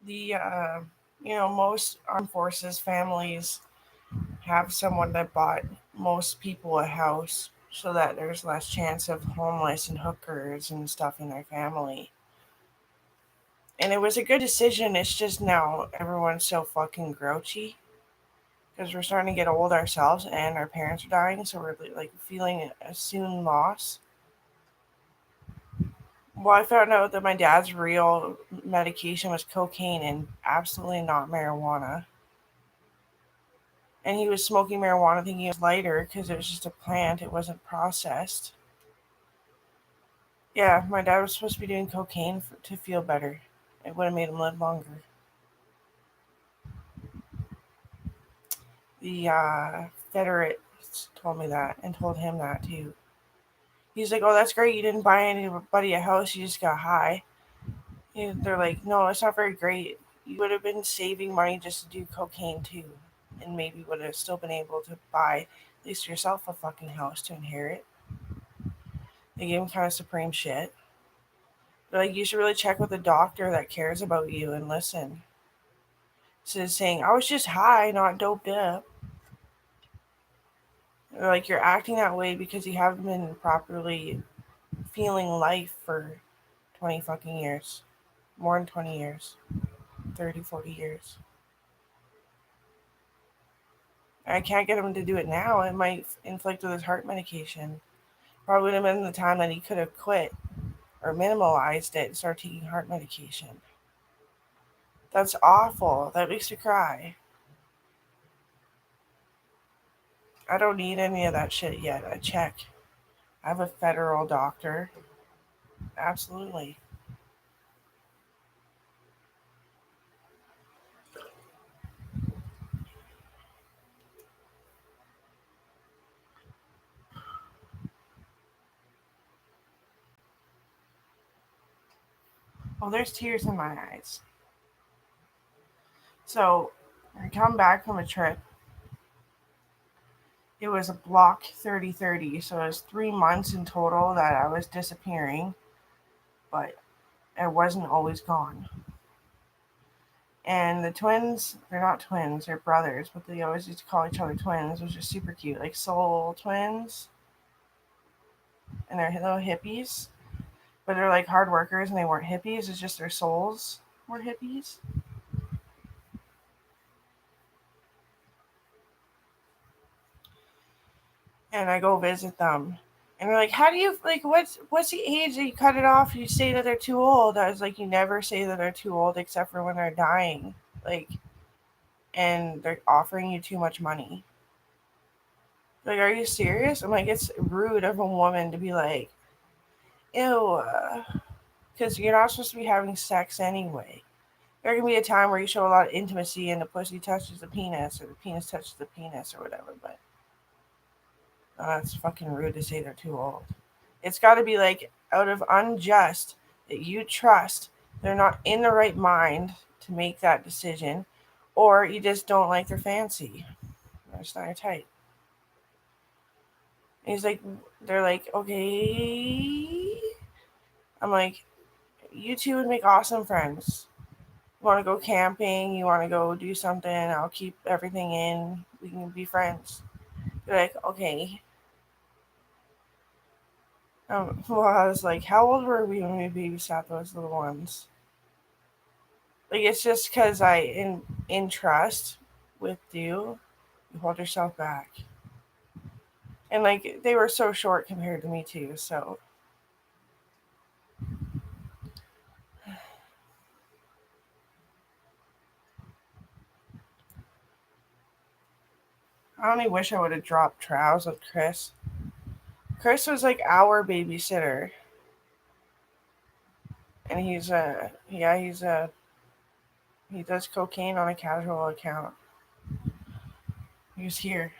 The most armed forces families have someone that bought most people a house so that there's less chance of homeless and hookers and stuff in their family. And it was a good decision. It's just now everyone's so fucking grouchy because we're starting to get old ourselves and our parents are dying, so we're like feeling a soon loss. Well, I found out that my dad's real medication was cocaine and absolutely not marijuana. And he was smoking marijuana thinking it was lighter because it was just a plant, it wasn't processed. Yeah, my dad was supposed to be doing cocaine to feel better. It would have made him live longer. The Federate told me that and told him that too. He's like, "Oh, that's great. You didn't buy anybody a house. You just got high." They're like, "No, it's not very great. You would have been saving money just to do cocaine too, and maybe would have still been able to buy at least yourself a fucking house to inherit." They gave him kind of supreme shit. They're like, "You should really check with a doctor that cares about you and listen." Instead of saying, "I was just high, not doped up." They're like, "You're acting that way because you haven't been properly feeling life for 20 fucking years. More than 20 years. 30, 40 years. I can't get him to do it now. It might inflict with his heart medication. Probably would have been the time that he could have quit or minimalized it and started taking heart medication. That's awful. That makes me cry. I don't need any of that shit yet. I check. I have a federal doctor. Absolutely. Well, there's tears in my eyes. So, I come back from a trip. It was a block 30/30, so it was 3 months in total that I was disappearing, but I wasn't always gone. And the twins, they're not twins, they're brothers, but they always used to call each other twins, which is super cute. Like soul twins, and they're little hippies, but they're like hard workers and they weren't hippies, it's just their souls were hippies. And I go visit them. And they're like, "How do you like? What's the age that you cut it off? You say that they're too old." I was like, "You never say that they're too old except for when they're dying, like, and they're offering you too much money. Like, are you serious?" I'm like, "It's rude of a woman to be like, ew, because you're not supposed to be having sex anyway. There can be a time where you show a lot of intimacy and the pussy touches the penis or the penis touches the penis or whatever, but it's fucking rude to say they're too old. It's got to be like out of unjust that you trust they're not in the right mind to make that decision, or you just don't like their fancy. That's not your type." And he's like, they're like, "Okay." I'm like, "You two would make awesome friends. You want to go camping, you want to go do something, I'll keep everything in, we can be friends." They're like, "Okay." Well, I was like, "How old were we when we babysat those little ones?" Like, it's just because in trust with you, you hold yourself back. And like, they were so short compared to me too, so I only wish I would have dropped trows with Chris. Chris was like our babysitter, and he does cocaine on a casual account. He was here.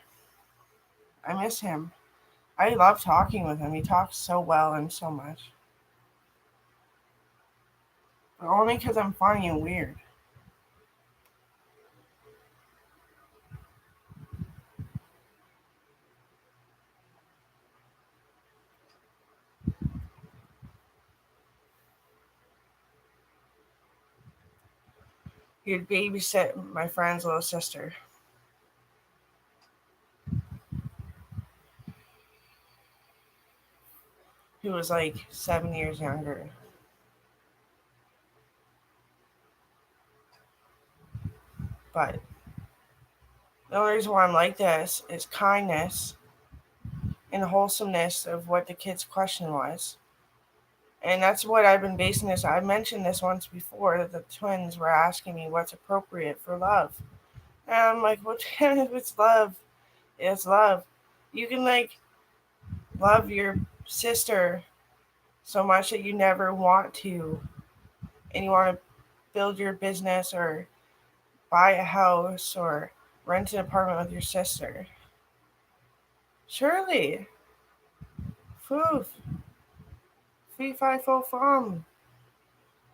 I miss him. I love talking with him. He talks so well and so much. But only because I'm funny and weird. He'd babysit my friend's little sister, who was like 7 years younger. But the only reason why I'm like this is kindness and wholesomeness of what the kid's question was. And that's what I've been basing this. I mentioned this once before that the twins were asking me what's appropriate for love. And I'm like, what if it's love? It's love. You can like love your sister so much that you never want to, and you want to build your business or buy a house or rent an apartment with your sister. Surely. Foof. Fee fi fo fum.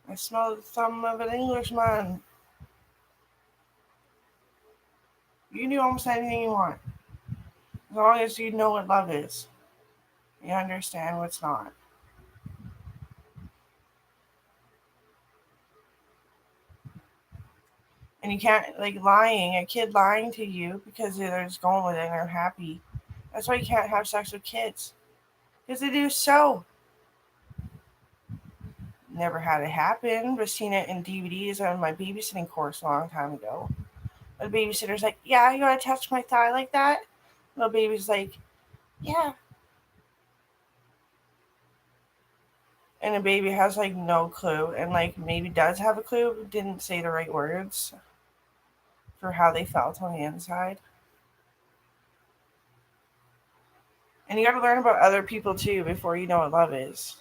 I smell the thumb of an Englishman. You can do almost anything you want. As long as you know what love is. You understand what's not. And you can't, like, lying, a kid lying to you because they're just going with it and they're happy. That's why you can't have sex with kids. Because they do so. Never had it happen, but seen it in DVDs on my babysitting course a long time ago. The babysitter's like, yeah, you want to touch my thigh like that? The baby's like, yeah. And the baby has like no clue and like maybe does have a clue, but didn't say the right words for how they felt on the inside. And you got to learn about other people too before you know what love is.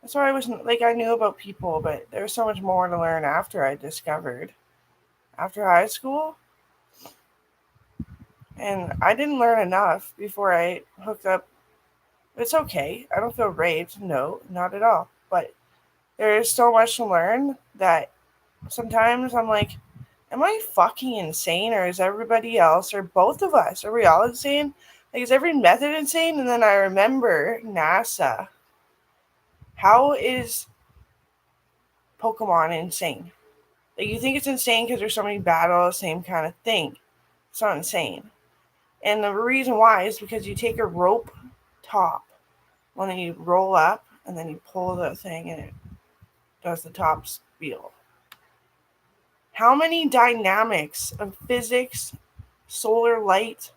That's why I was like, I knew about people, but there was so much more to learn after I discovered. After high school, and I didn't learn enough before I hooked up. It's okay. I don't feel raped. No, not at all. But there is so much to learn that sometimes I'm like, am I fucking insane, or is everybody else, or both of us, are we all insane? Like, is every method insane? And then I remember NASA. How is Pokemon insane? Like, you think it's insane because there's so many battles, same kind of thing. It's not insane. And the reason why is because you take a rope top, and then you roll up, and then you pull the thing, and it does the top spiel. How many dynamics of physics, solar light,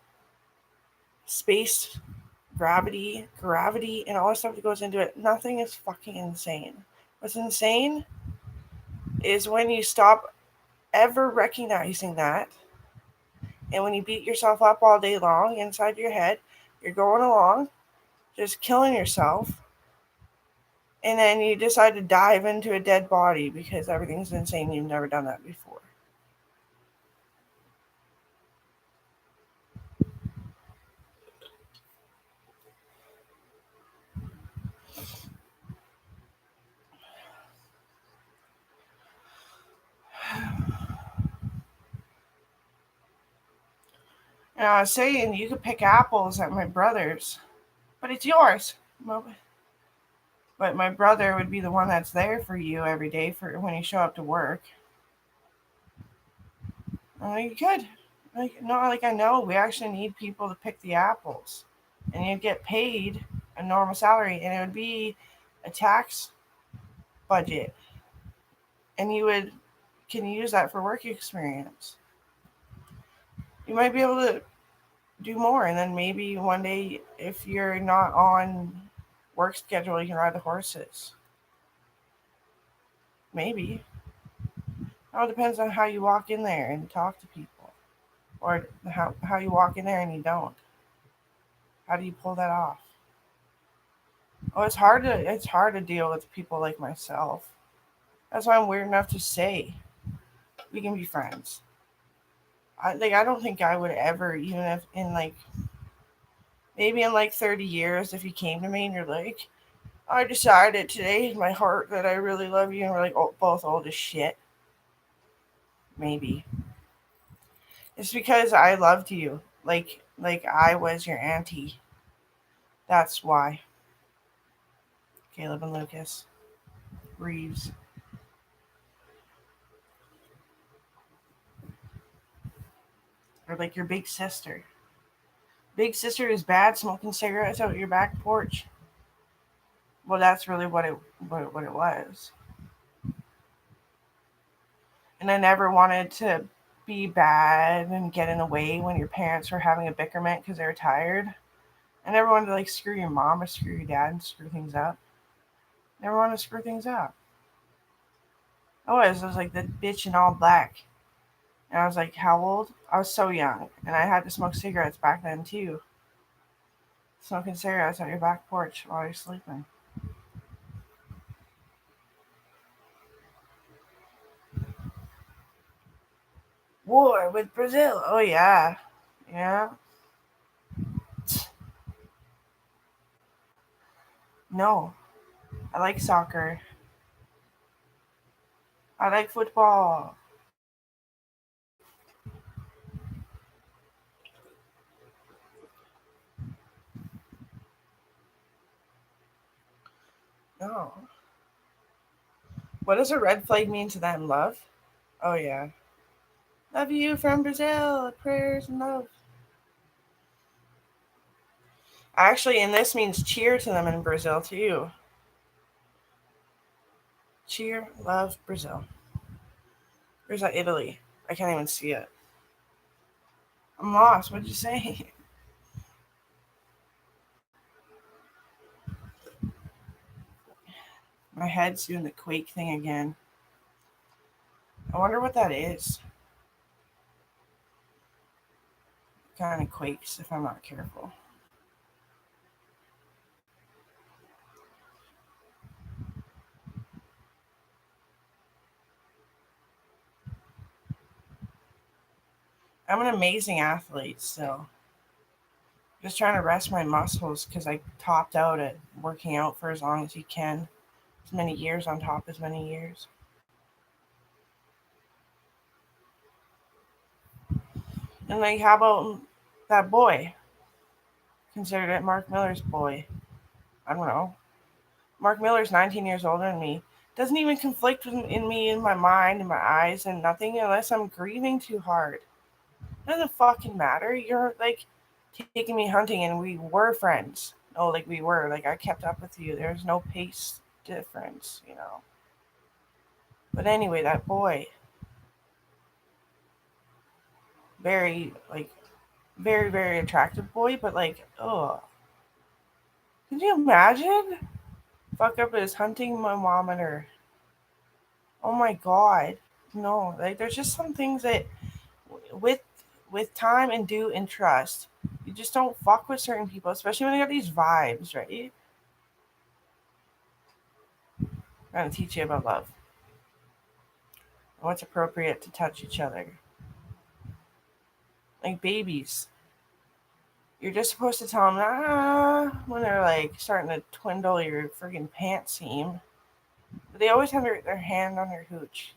space, gravity, and all the stuff that goes into it? Nothing is fucking insane. What's insane is when you stop ever recognizing that, and when you beat yourself up all day long inside your head, you're going along, just killing yourself, and then you decide to dive into a dead body because everything's insane. You've never done that before. And I was saying you could pick apples at my brother's, but it's yours. But my brother would be the one that's there for you every day for when you show up to work. I'm like, good. Like, no, like, I know we actually need people to pick the apples, and you'd get paid a normal salary, and it would be a tax budget, and you would can use that for work experience. You might be able to do more, and then maybe one day, if you're not on work schedule, you can ride the horses. Maybe. It all depends on how you walk in there and talk to people, or how you walk in there and you don't. How do you pull that off? Oh, it's hard to deal with people like myself. That's why I'm weird enough to say we can be friends. I don't think I would ever, even if in like maybe in like 30 years, if you came to me and you're like, I decided today in my heart that I really love you, and we're like both old as shit. Maybe it's because I loved you, like I was your auntie. That's why. Caleb and Lucas Reeves. Or like your big sister. Big sister is bad smoking cigarettes out your back porch. Well, that's really what it was. And I never wanted to be bad and get in the way when your parents were having a bickerment because they were tired. I never wanted to like screw your mom or screw your dad and screw things up. Never wanted to screw things up. I was like the bitch in all black. And I was like, how old? I was so young. And I had to smoke cigarettes back then too. Smoking cigarettes on your back porch while you're sleeping. War with Brazil. Oh yeah. Yeah. No. I like soccer. I like football. No. What does a red flag mean to them? Love? Oh yeah. Love you from Brazil. Prayers and love. Actually, and this means cheer to them in Brazil too. Cheer, love, Brazil. Where's that Italy? I can't even see it. I'm lost. What'd you say? My head's doing the quake thing again. I wonder what that is. It kind of quakes if I'm not careful. I'm an amazing athlete still. Just trying to rest my muscles because I topped out at working out for as long as you can. As many years on top as many years. And like, how about that boy? Considered it Mark Miller's boy. I don't know. Mark Miller's 19 years older than me. Doesn't even conflict in me, in my mind, in my eyes, and nothing unless I'm grieving too hard. It doesn't fucking matter. You're like taking me hunting, and we were friends. Oh, like we were. Like I kept up with you. There's no pace difference, you know. But anyway, that boy, very like very attractive boy, but like, oh, can you imagine? Fuck up his hunting thermometer. Oh my god. No, like there's just some things that with time and do and trust, you just don't fuck with certain people, especially when they got these vibes, right? I'm gonna teach you about love and what's appropriate to touch each other. Like babies. You're just supposed to tell them when they're like starting to twindle your freaking pant seam. But they always have their hand on their hooch.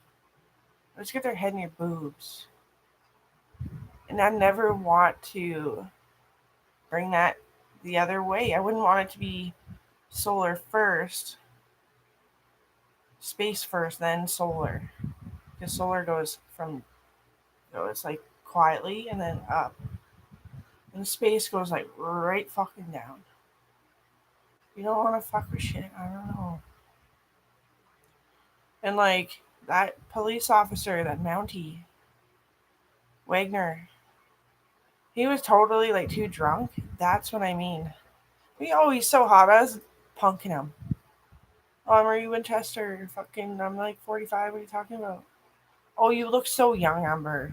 Let's get their head in your boobs. And I never want to bring that the other way. I wouldn't want it to be solar first, space first, then solar. Because solar goes like quietly and then up. And space goes like right fucking down. You don't want to fuck with shit. I don't know. And like that police officer, that Mountie, Wagner, he was totally like too drunk. That's what I mean. He's so hot. I was punking him. Oh, Marie Winchester, fucking, I'm like 45. What are you talking about? Oh, you look so young, Amber.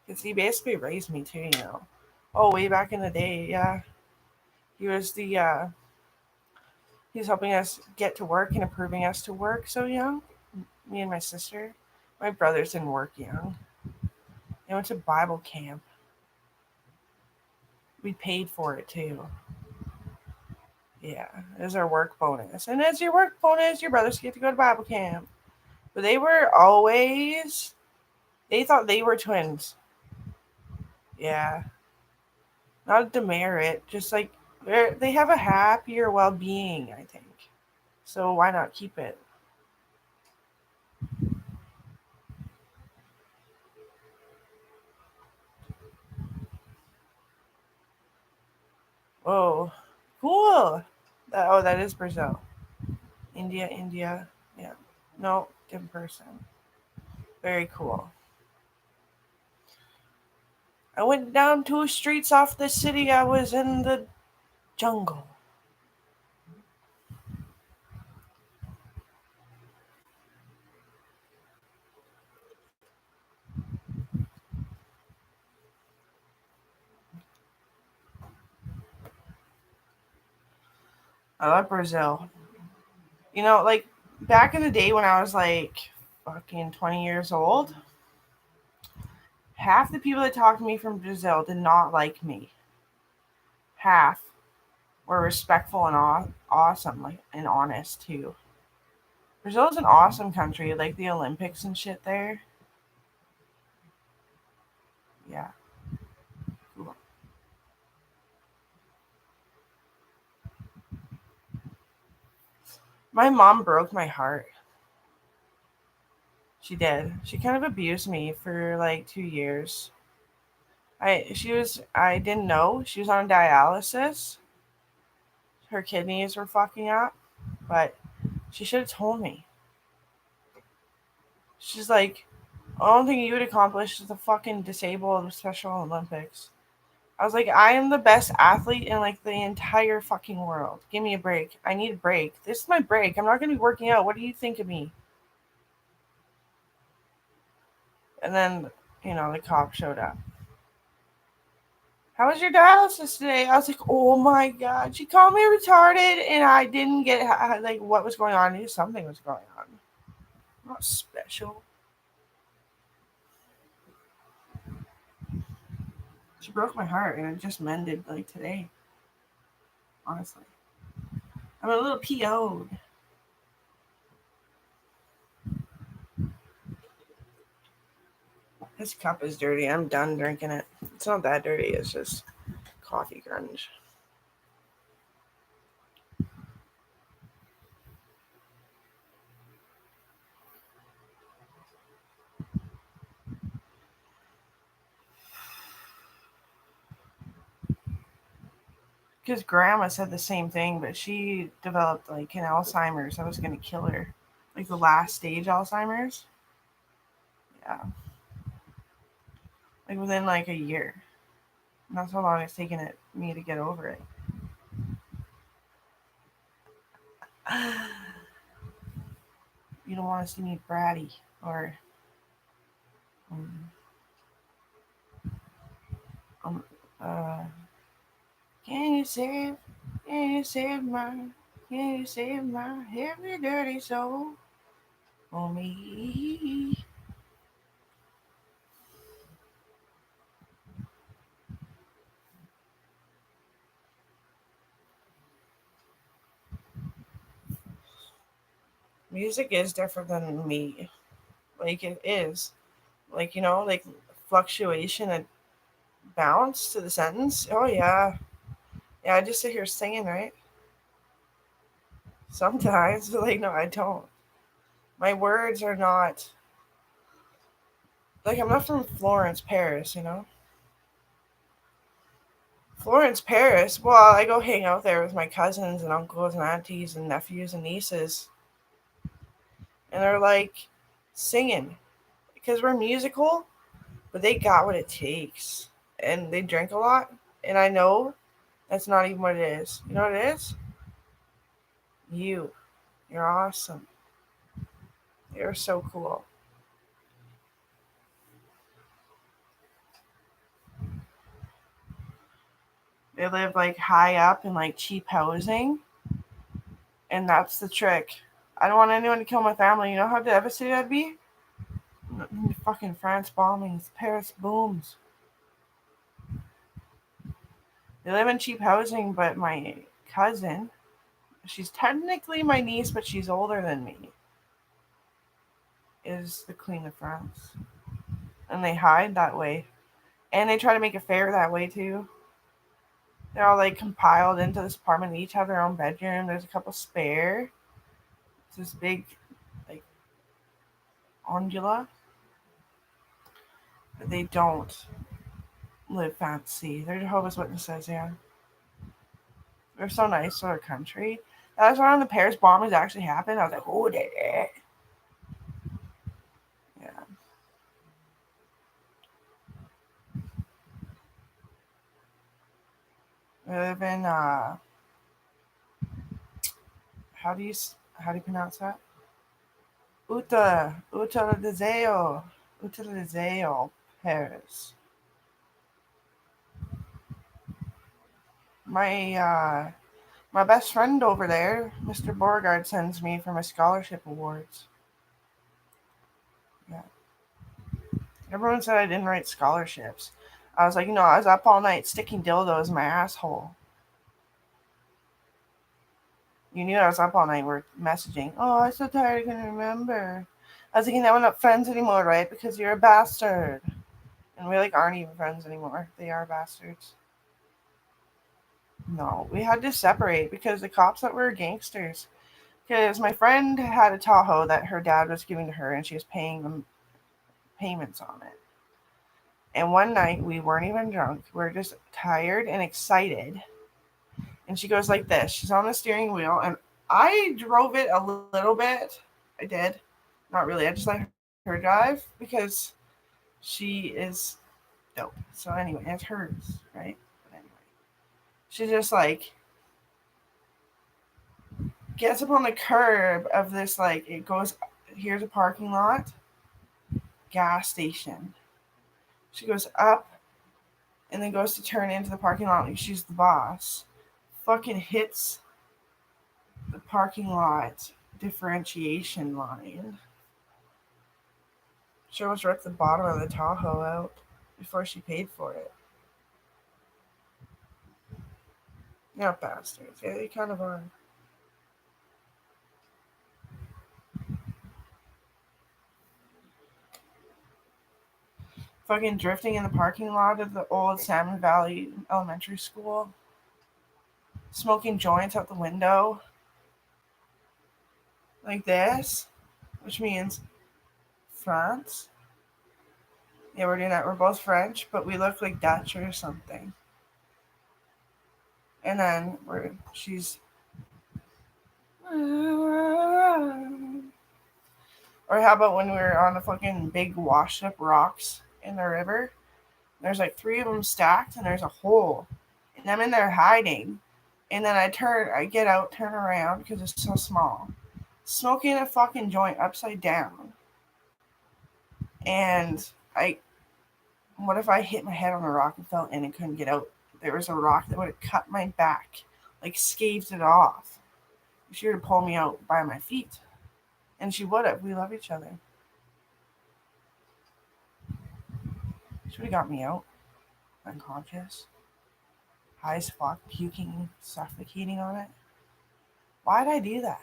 Because he basically raised me too, you know. Oh, way back in the day, yeah. He was he was helping us get to work and approving us to work so young. Me and my sister. My brothers didn't work young. They went to Bible camp. We paid for it too. Yeah, it was our work bonus. And as your work bonus, your brothers get to go to Bible camp. But they thought they were twins. Yeah, not a demerit, just like they have a happier well being, I think. So why not keep it? Oh, cool. Oh, that is Brazil. India, India. Yeah. No, different person. Very cool. I went down 2 streets off the city. I was in the jungle. I love Brazil. Like back in the day when I was like fucking 20 years old, half the people that talked to me from Brazil did not like me. Half were respectful and awesome, like and honest too. Brazil is an awesome country, like the Olympics and shit there. Yeah. Cool. My mom broke my heart. She did. She kind of abused me for like 2 years. I didn't know she was on dialysis. Her kidneys were fucking up, but she should have told me. She's like, I don't think you would accomplish the fucking disabled Special Olympics. I was like, I am the best athlete in like the entire fucking world. Give me a break. I need a break. This is my break. I'm not gonna be working out. What do you think of me? And then, the cop showed up. How was your dialysis today? I was like, oh my god. She called me retarded, and I didn't get like what was going on. I knew something was going on. Not special. She broke my heart, and it just mended like today. Honestly, I'm a little PO'd. This cup is dirty. I'm done drinking it. It's not that dirty. It's just coffee grunge. Because grandma said the same thing, but she developed like an Alzheimer's. I was gonna kill her, like the last stage Alzheimer's. Yeah, like within like a year. And that's how long it's taken me to get over it. You don't want to see me bratty or um, um uh. Can you save? Can you save my? Can you save my heavy dirty soul for me? Music is different than me. Like it is. Like like fluctuation and bounce to the sentence. Oh yeah, yeah. I just sit here singing, right? Sometimes, but like no, I don't. My words are not like I'm not from Florence, Paris. Florence, Paris. Well, I go hang out there with my cousins and uncles and aunties and nephews and nieces, and they're like singing because we're musical, but they got what it takes, and they drink a lot, and I know that's not even what it is. You know what it is? You. You're awesome. You're so cool. They live like high up in like cheap housing, and that's the trick. I don't want anyone to kill my family. You know how devastated I'd be? Fucking France bombings, Paris booms. They live in cheap housing, but my cousin, she's technically my niece, but she's older than me, is the Queen of France. And they hide that way. And they try to make it fair that way too. They're all like compiled into this apartment. They each have their own bedroom. There's a couple spare. It's this big, like, ondula. But they don't live fancy. They're Jehovah's Witnesses, yeah. They're so nice to our country. That was when the Paris bombings actually happened. I was like, who did it? Yeah. We live in how do you how do you pronounce that? Utilizeo, Paris. My best friend over there, Mr. Beauregard, sends me for my scholarship awards. Yeah. Everyone said I didn't write scholarships. I was like, I was up all night sticking dildos in my asshole. You knew I was up all night. We're messaging. Oh, I'm so tired. I couldn't remember. I was thinking that we're not friends anymore, right? Because you're a bastard. And we aren't even friends anymore. They are bastards. No, we had to separate because the cops thought we were gangsters. Because my friend had a Tahoe that her dad was giving to her, and she was paying them payments on it. And one night we weren't even drunk. We were just tired and excited. And she goes like this. She's on the steering wheel, and I drove it a little bit. I did. Not really. I just let her drive because she is dope. So anyway, it's hers, right? But anyway, she just gets up on the curb of this it goes. Here's a parking lot, gas station. She goes up and then goes to turn into the parking lot like she's the boss. Fucking hits the parking lot differentiation line. She almost ripped the bottom of the Tahoe out before she paid for it. Yeah, bastards. Yeah, they kind of are. Fucking drifting in the parking lot of the old Salmon Valley Elementary School. Smoking joints out the window. Like this. Which means France. Yeah, we're doing that. We're both French, but we look like Dutch or something. And then she's or how about when we were on the fucking big washed up rocks in the river? There's three of them stacked, and there's a hole, and I'm in there hiding. And then I get out, turn around because it's so small, smoking a fucking joint upside down. And what if I hit my head on a rock and fell in and couldn't get out? There was a rock that would have cut my back, scaved it off. She would have pulled me out by my feet. And she would have. We love each other. She would have got me out. Unconscious. High as fuck. Puking, suffocating on it. Why did I do that?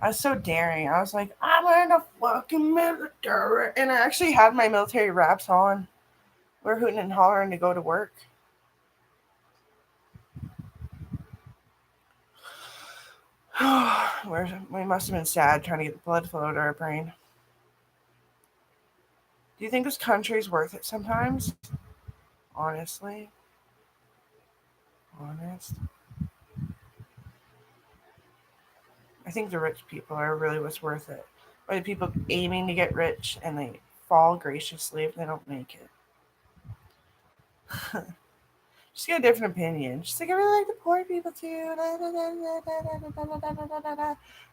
I was so daring. I was like, I'm in the fucking military. And I actually had my military wraps on. We're hooting and hollering to go to work. We must have been sad trying to get the blood flow to our brain. Do you think this country's worth it sometimes? Honestly. Honest. I think the rich people are really what's worth it. Or the people aiming to get rich and they fall graciously if they don't make it. She's got a different opinion. She's like, I really like the poor people too.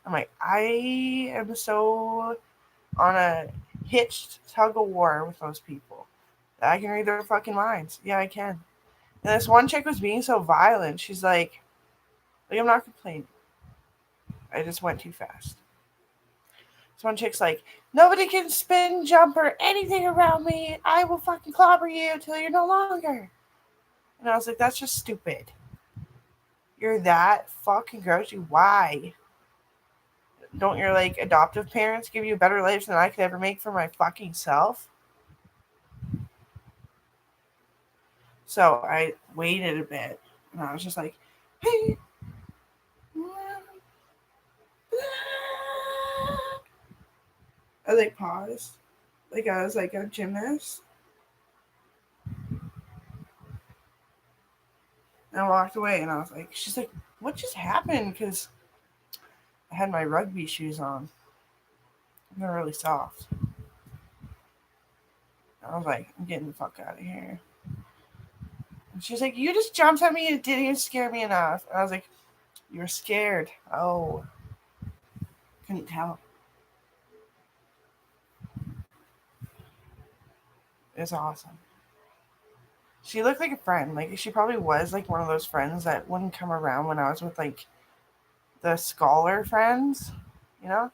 I'm like, I am so on a hitched tug of war with those people. I can read their fucking minds. Yeah, I can. And this one chick was being so violent. She's I'm not complaining. I just went too fast. This one chick's like, nobody can spin, jump, or anything around me. I will fucking clobber you until you're no longer. And I was like, that's just stupid. You're that fucking gross. Why? Don't your adoptive parents give you a better life than I could ever make for my fucking self? So I waited a bit, and I was just like, hey. I paused, I was a gymnast. And I walked away, and I was like, she's like, what just happened? Because I had my rugby shoes on. They're really soft. I was like, I'm getting the fuck out of here. And she's like, you just jumped at me and didn't even scare me enough. And I was like, you were scared. Oh, couldn't tell. It was awesome. She looked like a friend. Like she probably was like one of those friends that wouldn't come around when I was with like the scholar friends. You know,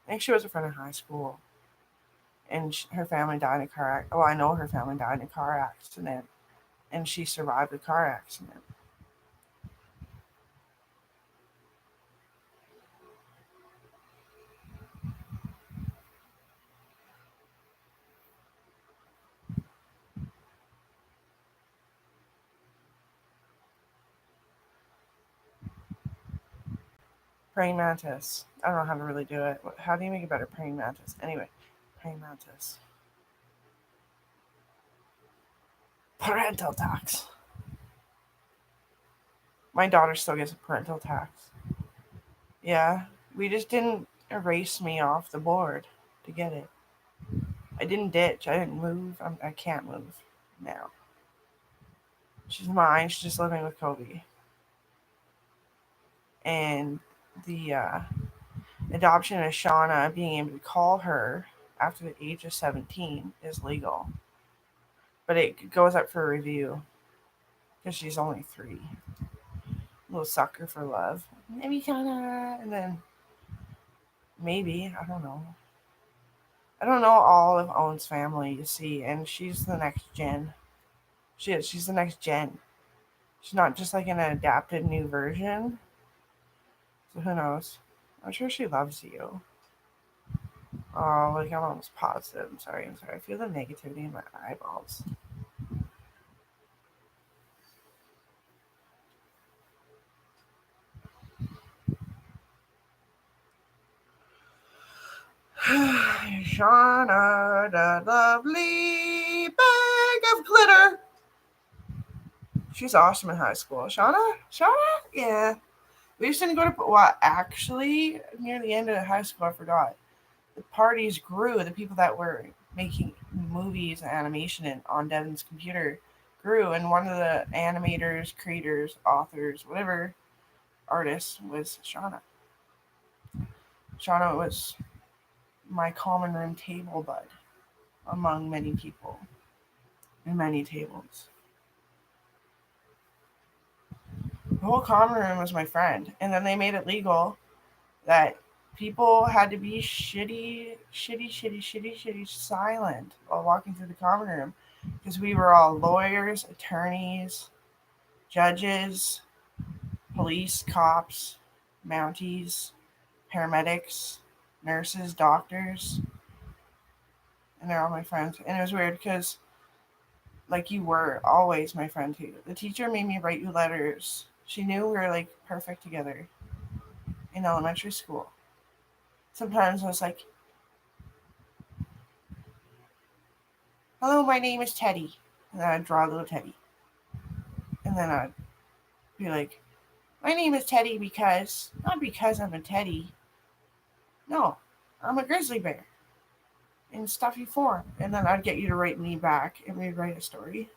I think she was a friend in high school, and her family died in a car. Oh, I know her family died in a car accident, and she survived the car accident. Praying mantis. I don't know how to really do it. How do you make a better praying mantis? Anyway, praying mantis. Parental tax. My daughter still gets a parental tax. Yeah, we just didn't erase me off the board to get it. I didn't ditch. I didn't move. I can't move now. She's mine. She's just living with Kobe. And the adoption of Shauna, being able to call her after the age of 17 is legal. But it goes up for review because she's only 3. Little sucker for love. Maybe Shauna. And then maybe, I don't know. I don't know all of Owen's family, you see, and she's the next gen. She's the next gen. She's not just like an adapted new version. So who knows? I'm sure she loves you. Oh, like I'm almost positive. I'm sorry. I feel the negativity in my eyeballs. Shauna, the lovely bag of glitter. She's awesome in high school. Shauna, yeah. We just didn't go to. Well, actually, near the end of high school, I forgot. The parties grew. The people that were making movies and animation on Devin's computer grew, and one of the animators, creators, authors, whatever, artists was Shauna. Shauna was my common room table bud among many people and many tables. The whole common room was my friend, and then they made it legal that people had to be shitty silent while walking through the common room because we were all lawyers, attorneys, judges, police, cops, mounties, paramedics, nurses, doctors, and they're all my friends. And it was weird because, like, you were always my friend too. The teacher made me write you letters. She knew we were like perfect together in elementary school. Sometimes I was like, hello, my name is Teddy. And then I'd draw a little Teddy. And then I'd be like, my name is Teddy because, not because I'm a teddy. No, I'm a grizzly bear in stuffy form. And then I'd get you to write me back and we'd write a story.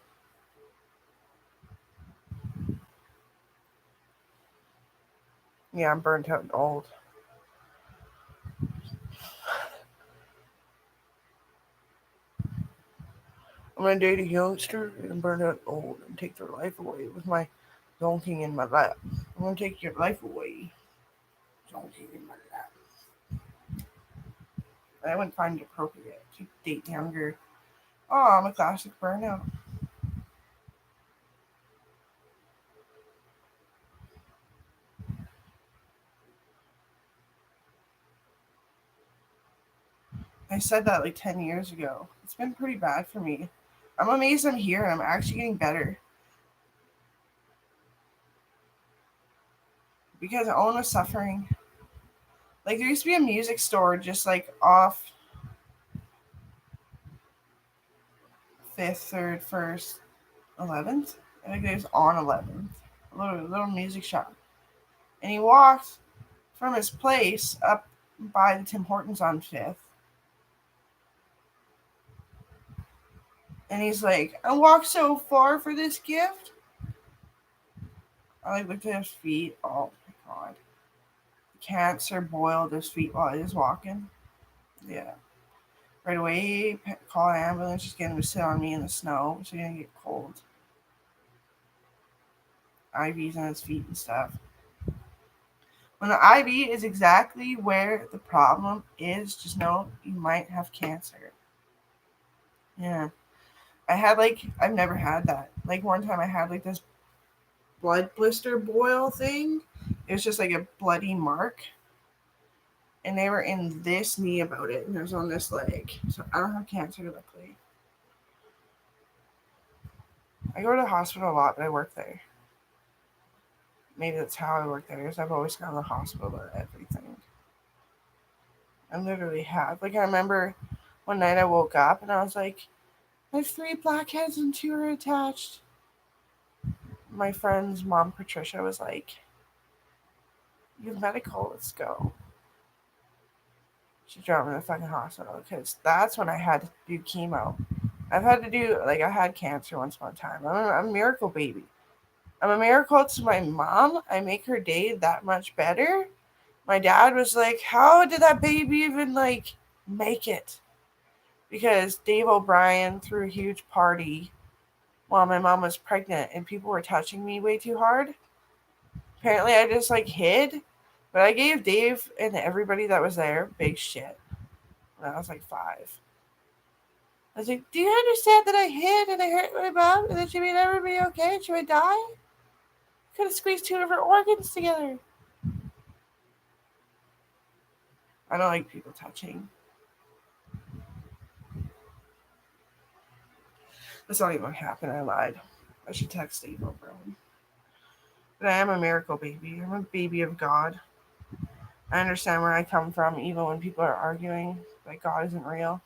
Yeah, I'm burnt out and old. I'm gonna date a youngster and burn out old and take their life away with my zonking in my lap. I'm gonna take your life away. Zonking in my lap. I wouldn't find it appropriate to date younger. Oh, I'm a classic burnout. I said that like 10 years ago. It's been pretty bad for me. I'm amazed I'm here and I'm actually getting better. Because Owen was suffering. Like, there used to be a music store just like off 5th, 3rd, 1st, 11th. I think it was on 11th. a little music shop. And he walked from his place up by the Tim Hortons on Fifth. And he's like, I walked so far for this gift. I like looked at his feet. Oh my god. Cancer boiled his feet while he was walking. Yeah. Right away, call an ambulance, just get him to sit on me in the snow so he didn't get cold. IVs on his feet and stuff. When the IV is exactly where the problem is, just know you might have cancer. Yeah. I've never had that. Like one time I had like this blood blister boil thing. It was just like a bloody mark. And they were in this knee about it, and it was on this leg. So I don't have cancer, luckily. I go to the hospital a lot, but I work there. Maybe that's how I work there, is I've always gone to the hospital at everything. I literally have. Like, I remember one night I woke up and I was like, I have 3 blackheads and 2 are attached. My friend's mom, Patricia, was like, you have medical, let's go. She drove me to the fucking hospital because that's when I had to do chemo. I had cancer once upon a time. I'm a miracle baby. I'm a miracle to my mom. I make her day that much better. My dad was like, how did that baby even, like, make it? Because Dave O'Brien threw a huge party while my mom was pregnant and people were touching me way too hard. Apparently, I just, like, hid. But I gave Dave and everybody that was there big shit when I was, like, 5. I was like, do you understand that I hid and I hurt my mom and that she may never be okay and she would die? Could have squeezed 2 of her organs together. I don't like people touching. That's not even what happened. I lied. I should text Dave O'Brien. But I am a miracle baby. I'm a baby of God. I understand where I come from, even when people are arguing that God isn't real.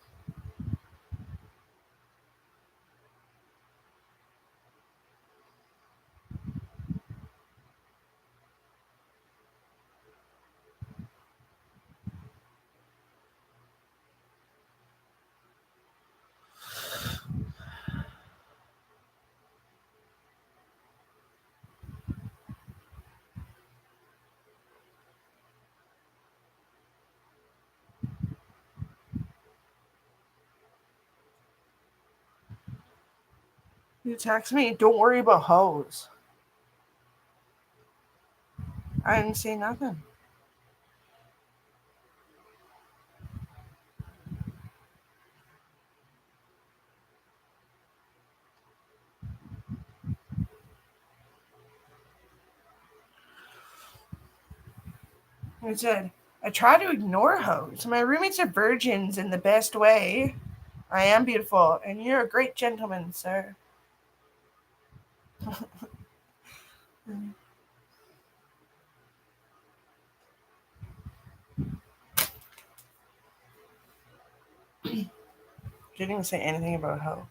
You text me, don't worry about hoes. I didn't say nothing. I said, I try to ignore hoes. My roommates are virgins in the best way. I am beautiful, and you're a great gentleman, sir. Didn't even say anything about a hoe.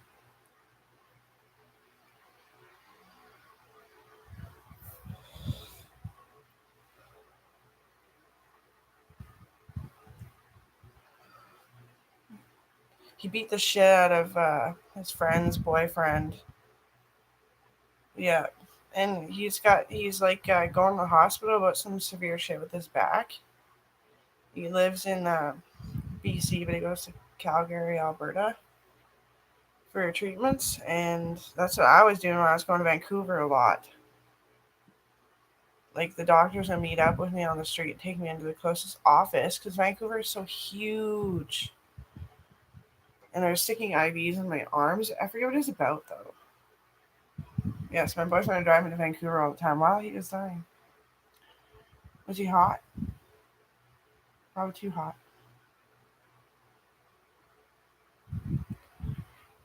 He beat the shit out of his friend's boyfriend. Yeah, and he's like going to the hospital about some severe shit with his back. He lives in BC, but he goes to Calgary, Alberta for treatments, and that's what I was doing when I was going to Vancouver a lot. Like, the doctors would meet up with me on the street and take me into the closest office because Vancouver is so huge. And they're sticking IVs in my arms. I forget what it's about though. Yes, my boyfriend would drive me to Vancouver all the time while he was dying. Was he hot? Probably too hot.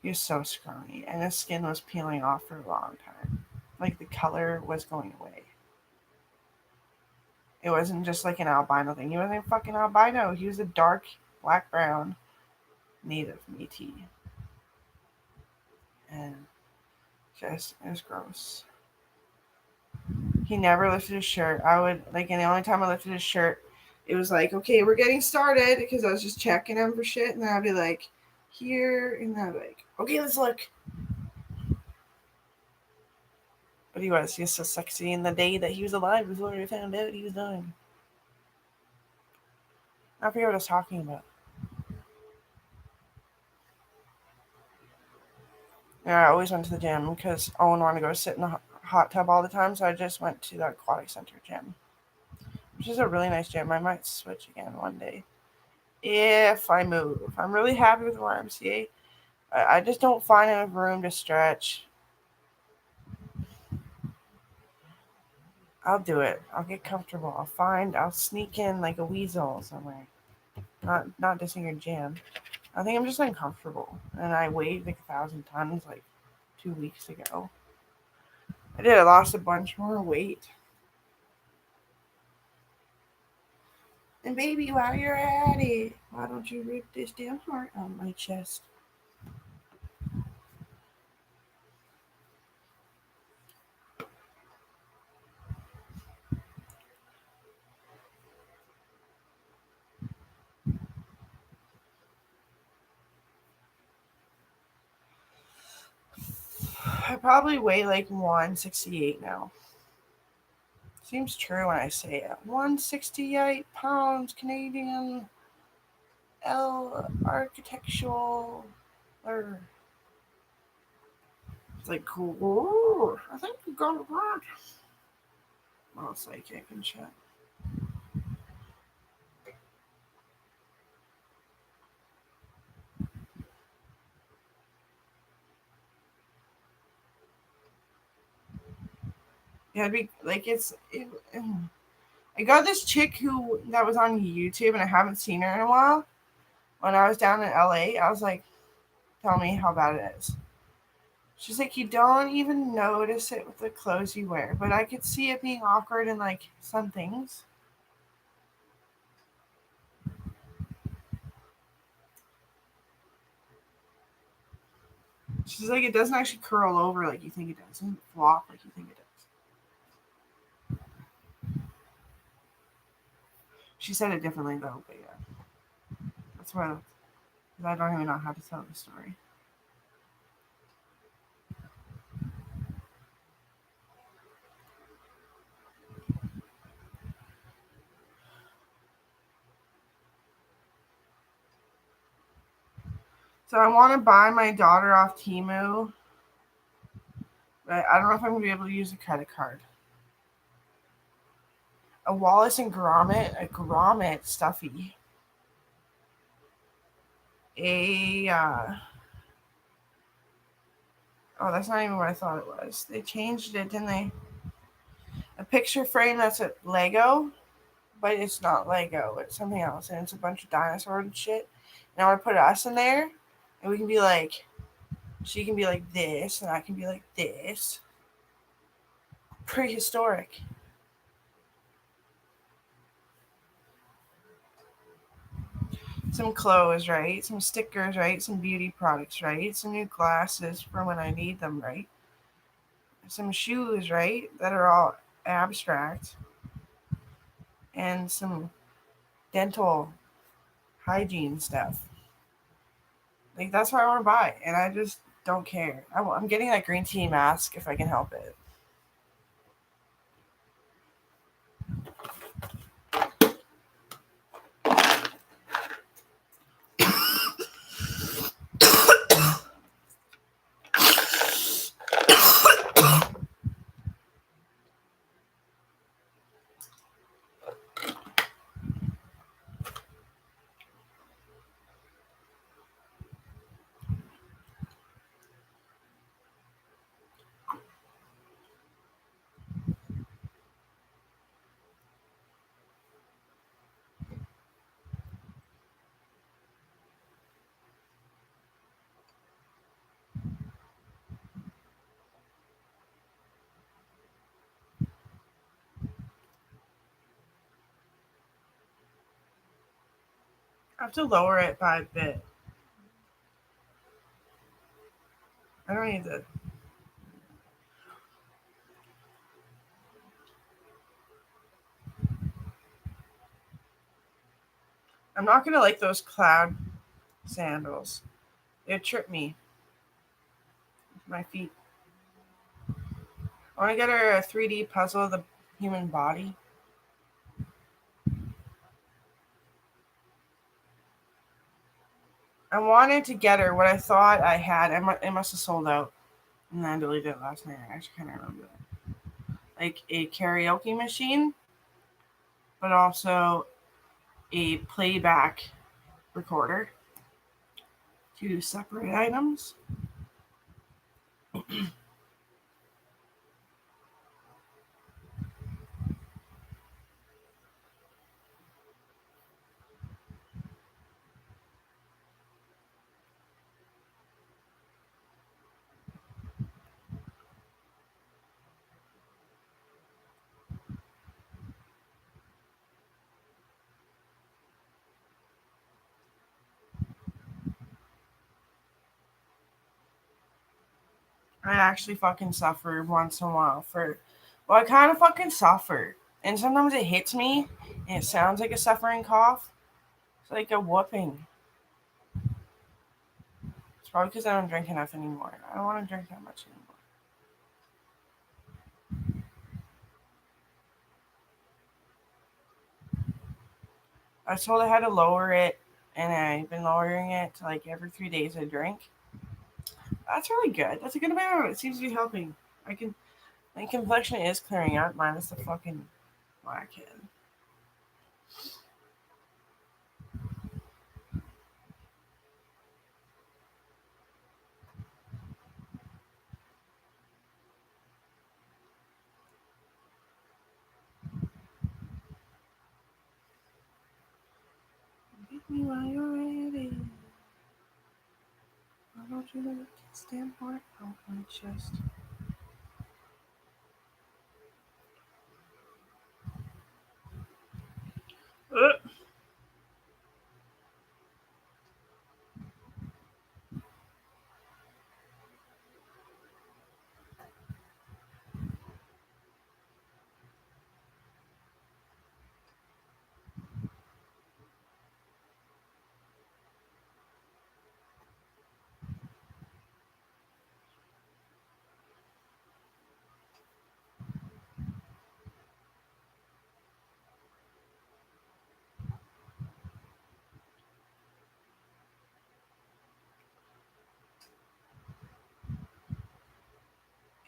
He was so scrawny, and his skin was peeling off for a long time. Like, the color was going away. It wasn't just like an albino thing. He wasn't a fucking albino. He was a dark black brown native Métis. And just, it was gross. He never lifted his shirt. I would like, and the only time I lifted his shirt, it was like, okay, we're getting started because I was just checking him for shit, and then I'd be like, here, and then I'd be like, okay, let's look. But he was so sexy, and the day that he was alive before I found out he was dying. I forget what I was talking about. Yeah, I always went to the gym because Owen wanted to go sit in the hot tub all the time, so I just went to the aquatic center gym, which is a really nice gym. I might switch again one day if I move. I'm really happy with YMCA. I just don't find enough room to stretch. I'll do it. I'll get comfortable. I'll sneak in like a weasel somewhere. Not dissing your gym. I think I'm just uncomfortable. And I weighed like 1,000 tons like 2 weeks ago. I did. I lost a bunch more weight. And baby, while you're at it, why don't you rip this damn heart on my chest? I probably weigh like 168 now. Seems true when I say it. 168 pounds Canadian L architectural. Or it's like cool. I think we got it right. Well, psychic and shit. Yeah, it'd be like I got this chick who that was on YouTube and I haven't seen her in a while. When I was down in LA, I was like, "Tell me how bad it is." She's like, "You don't even notice it with the clothes you wear, but I could see it being awkward in like some things." She's like, "It doesn't actually curl over like you think it does. It doesn't flop like you think it does." She said it differently though, but yeah, that's why I don't even know how to tell the story. So I want to buy my daughter off Timu, but I don't know if I'm gonna be able to use a credit card. A Wallace and Gromit stuffy. A oh, that's not even what I thought it was. They changed it, didn't they? A picture frame that's a Lego, but it's not Lego. It's something else, and it's a bunch of dinosaurs and shit. And I want to put us in there, and we can be like, she can be like this, and I can be like this. Prehistoric. Some clothes, right? Some stickers, right? Some beauty products, right? Some new glasses for when I need them, right? Some shoes, right? That are all abstract. And some dental hygiene stuff. Like, that's what I want to buy. And I just don't care. I'm getting that green tea mask if I can help it. I have to lower it by a bit. I don't need to. I'm not gonna like those cloud sandals. They trip me. My feet. I want to get her a 3D puzzle of the human body. I wanted to get her what I thought I had. It must have sold out. And then I deleted it last night. I actually kind of remember that. Like a karaoke machine, but also a playback recorder. Two separate items. I actually fucking suffer once in a while for. Well, I kind of fucking suffer. And sometimes it hits me and it sounds like a suffering cough. It's like a whooping. It's probably because I don't drink enough anymore. I don't want to drink that much anymore. I was told I had to lower it, and I've been lowering it to like every 3 days I drink. That's really good. That's a good amount. It seems to be helping. I can. My complexion is clearing up, minus the fucking blackhead. Hit me while you're ready. Why don't you let it stand part out my chest?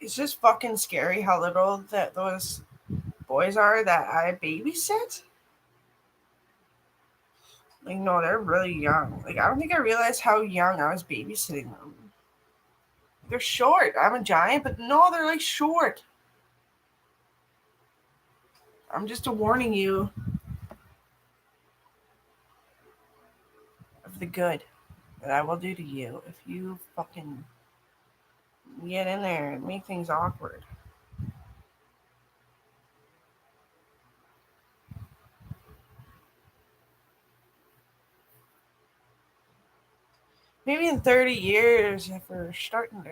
It's just fucking scary how little that those boys are that I babysit. Like, no, they're really young. Like, I don't think I realized how young I was babysitting them. They're short. I'm a giant, but no, they're like short. I'm just warning you of the good that I will do to you if you fucking get in there and make things awkward. Maybe in 30 years, if we're starting to.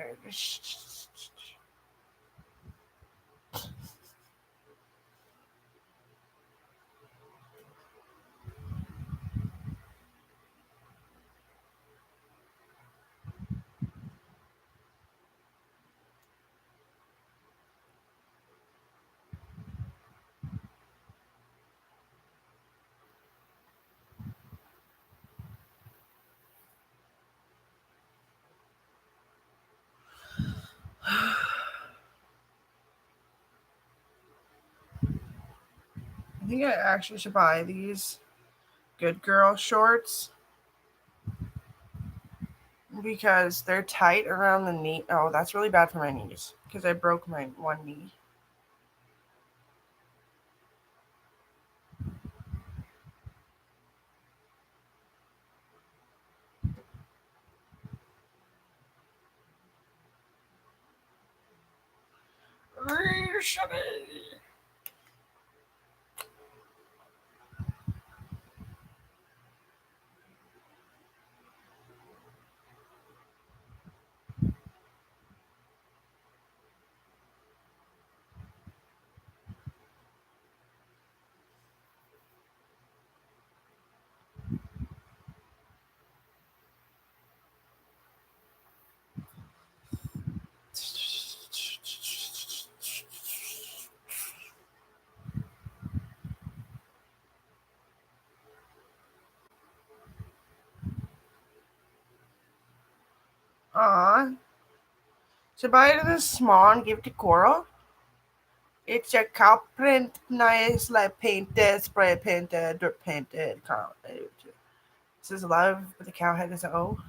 I think I actually should buy these Good Girl shorts because they're tight around the knee. Oh, that's really bad for my knees because I broke my one knee. Aw. So buy it in a small and give it to Coral. It's a cow print, nice, like painted, spray painted, dirt painted cow. It says love, but the cow head is an O.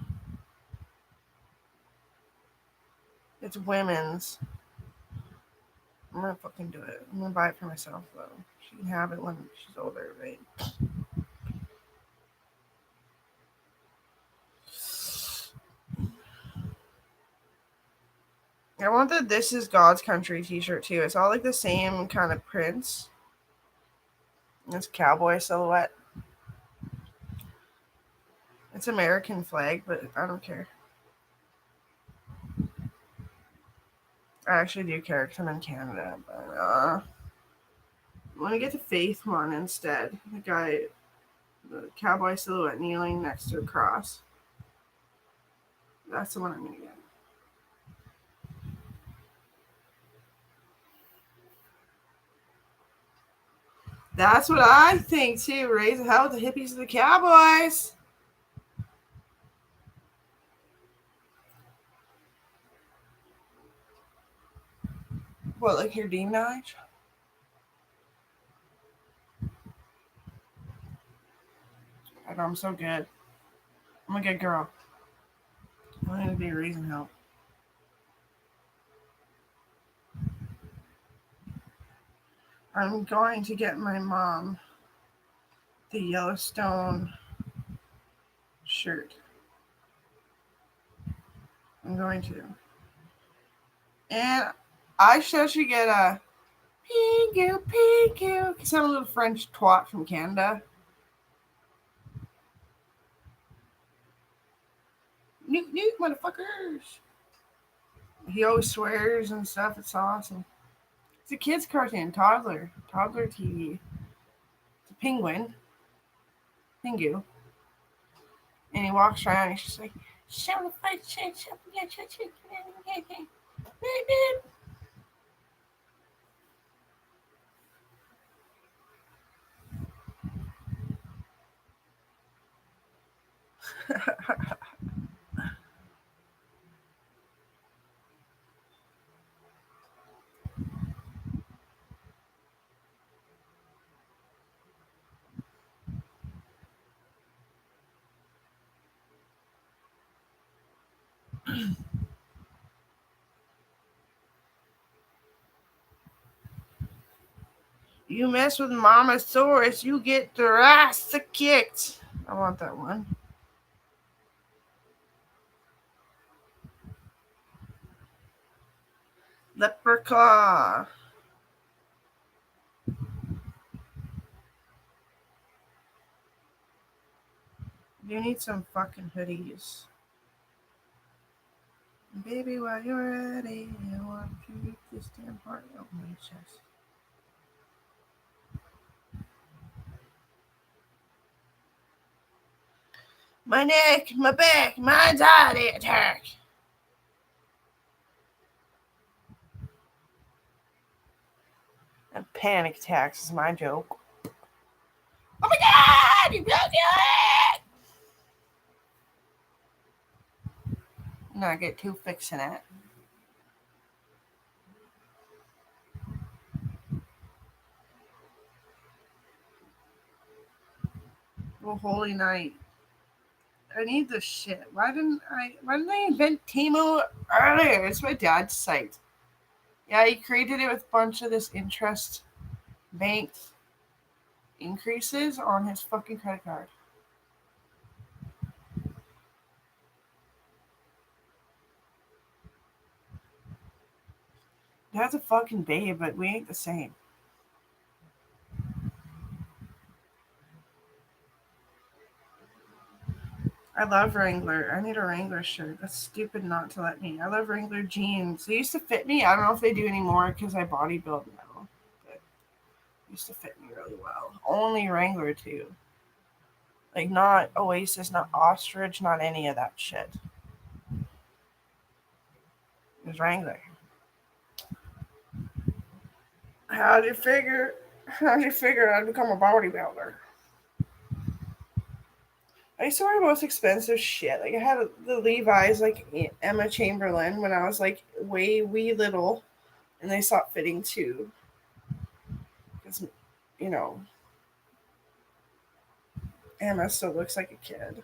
It's women's. I'm gonna fucking do it. I'm gonna buy it for myself though. She can have it when she's older, right? I want the "This Is God's Country" T-shirt too. It's all like the same kind of prints. It's a cowboy silhouette. It's American flag, but I don't care. I actually do care because I'm in Canada, but I want to get the Faith one instead. The cowboy silhouette kneeling next to a cross. That's the one I'm gonna get. That's what I think too. Raise the hell with the hippies and the cowboys. What, like your demonized? I know I'm so good. I'm a good girl. I need to be raising hell. I'm going to get my mom the Yellowstone shirt. I'm going to. And I should get a Pingu, Pingu. Because I'm a little French twat from Canada. Newt, newt, motherfuckers. He always swears and stuff. It's awesome. It's a kid's cartoon, toddler TV. It's a penguin, Pingu. And he walks around and he's just like, show the fight, shit, show the You mess with Mamasaurus, you get the ass kicked. I want that one. Leprechaun. You need some fucking hoodies. Baby, while you're ready, I want to keep this damn part of my chest. My neck, my back, my anxiety attack. And panic attacks is my joke. Oh my god, you broke your leg! Not get too fixing it. Oh, holy night. I need this shit. Why didn't I invent Temu earlier? It's my dad's site. Yeah, he created it with a bunch of this interest banked increases on his fucking credit card. Dad's a fucking babe, but we ain't the same. I love Wrangler. I need a Wrangler shirt. That's stupid not to let me. I love Wrangler jeans. They used to fit me. I don't know if they do anymore because I bodybuild now. But they used to fit me really well. Only Wrangler too. Like not Oasis, not Ostrich, not any of that shit. It was Wrangler. How did you figure I'd become a bodybuilder? I used to wear the most expensive shit. Like I had the Levi's, like Emma Chamberlain, when I was like way wee little, and they stopped fitting too. Because, you know, Emma still looks like a kid.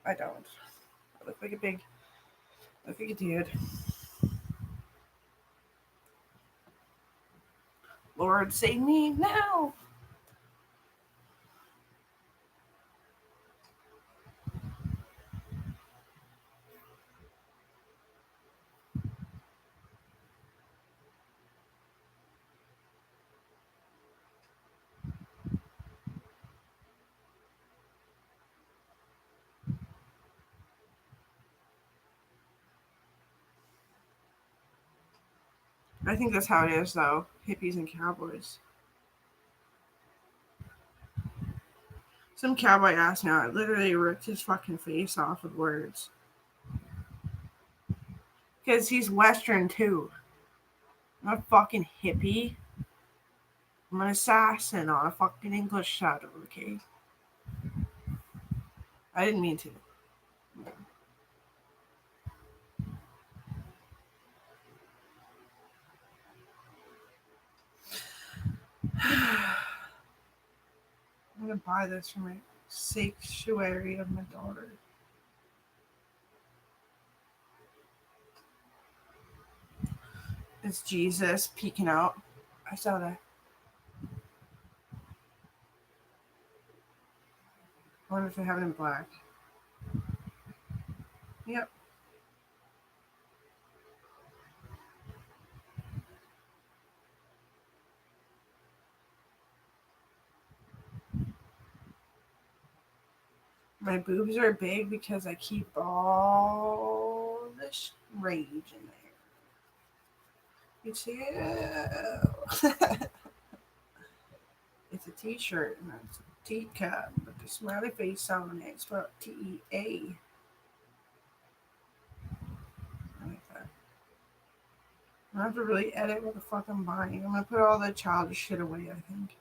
I don't. I look like a big, I look like a dude. Lord, save me now. I think that's how it is, though. Hippies and cowboys. Some cowboy ass now literally ripped his fucking face off with words. Because he's Western too. I'm a fucking hippie. I'm an assassin on a fucking English shadow, okay? I didn't mean to. I'm gonna buy this for my sanctuary of my daughter. It's Jesus peeking out. I saw that. I wonder if they have it in black. Yep. My boobs are big because I keep all this rage in there. You see it? It's a t-shirt and it's a teacup with the smiley face on it. It's spelled T-E-A. I like that. I have to really edit what the fuck I'm buying. I'm gonna put all the childish shit away, I think.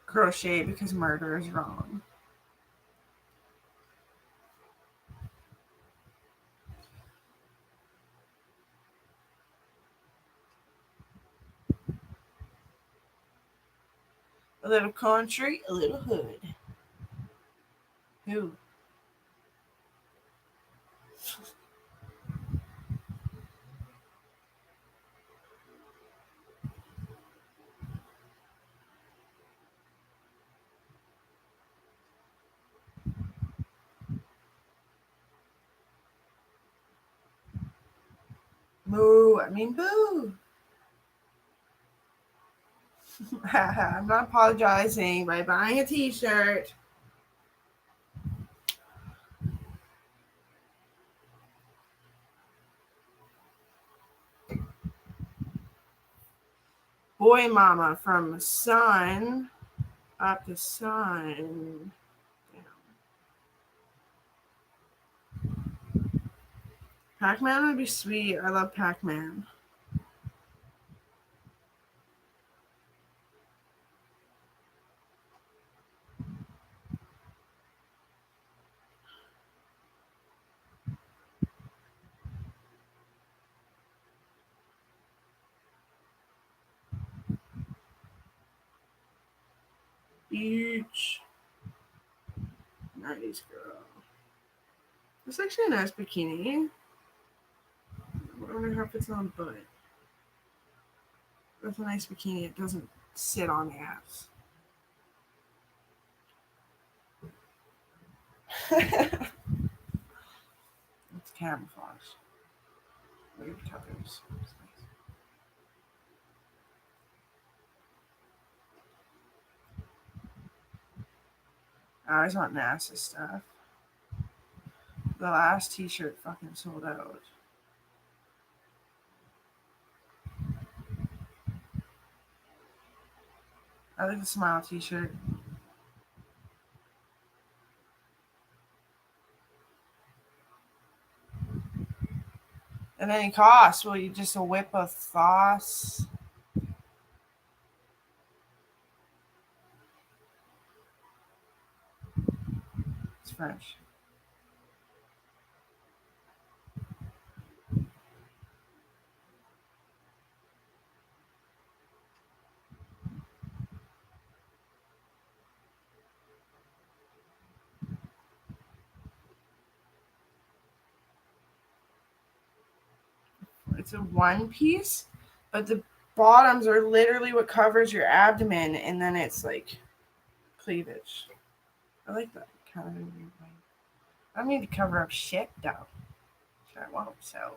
Crochet because murder is wrong. A little country, a little hood. Who? Moo. I mean, boo. I'm not apologizing by buying a t-shirt. Boy Mama from sun up to sun. Pac-Man would be sweet. I love Pac-Man. Beach. Nice girl. It's actually a nice bikini. I wonder how it fits on the butt. That's a nice bikini. It doesn't sit on the ass. It's camouflage. Weird colors. I always want NASA stuff. The last t-shirt fucking sold out. I like the smile t-shirt. And then it costs. Well, you just a whip of sauce. It's French. It's a one piece, but the bottoms are literally what covers your abdomen, and then it's like cleavage. I like that kind of a weird way. I don't need to cover up shit though. So I won't. So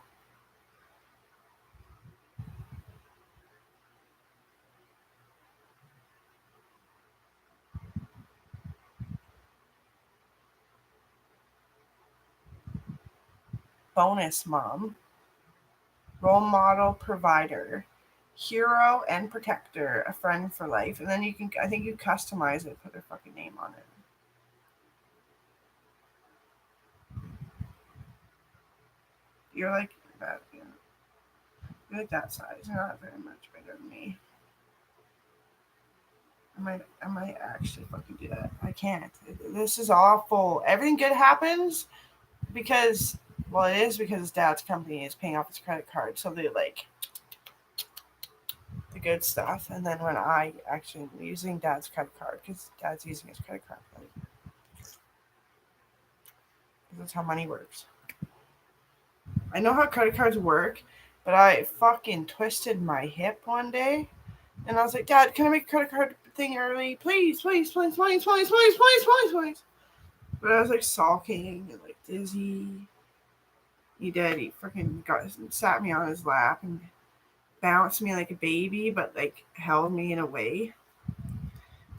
bonus mom, role model, provider, hero and protector, a friend for life, and then you can. I think you customize it, put their fucking name on it. You're like that. You know, you're like that size. You're not very much bigger than me. I might actually fucking do that. I can't. This is awful. Everything good happens because, well, it is because his dad's company is paying off his credit card, so they like the good stuff. And then when I actually am using dad's credit card, because dad's using his credit card, like, that's how money works. I know how credit cards work, but I fucking twisted my hip one day, and I was like, Dad, can I make a credit card thing early? Please, please, please, please, please, please, please, please, please. But I was like sulking and like dizzy. He did. He freaking sat me on his lap and bounced me like a baby, but like held me in a way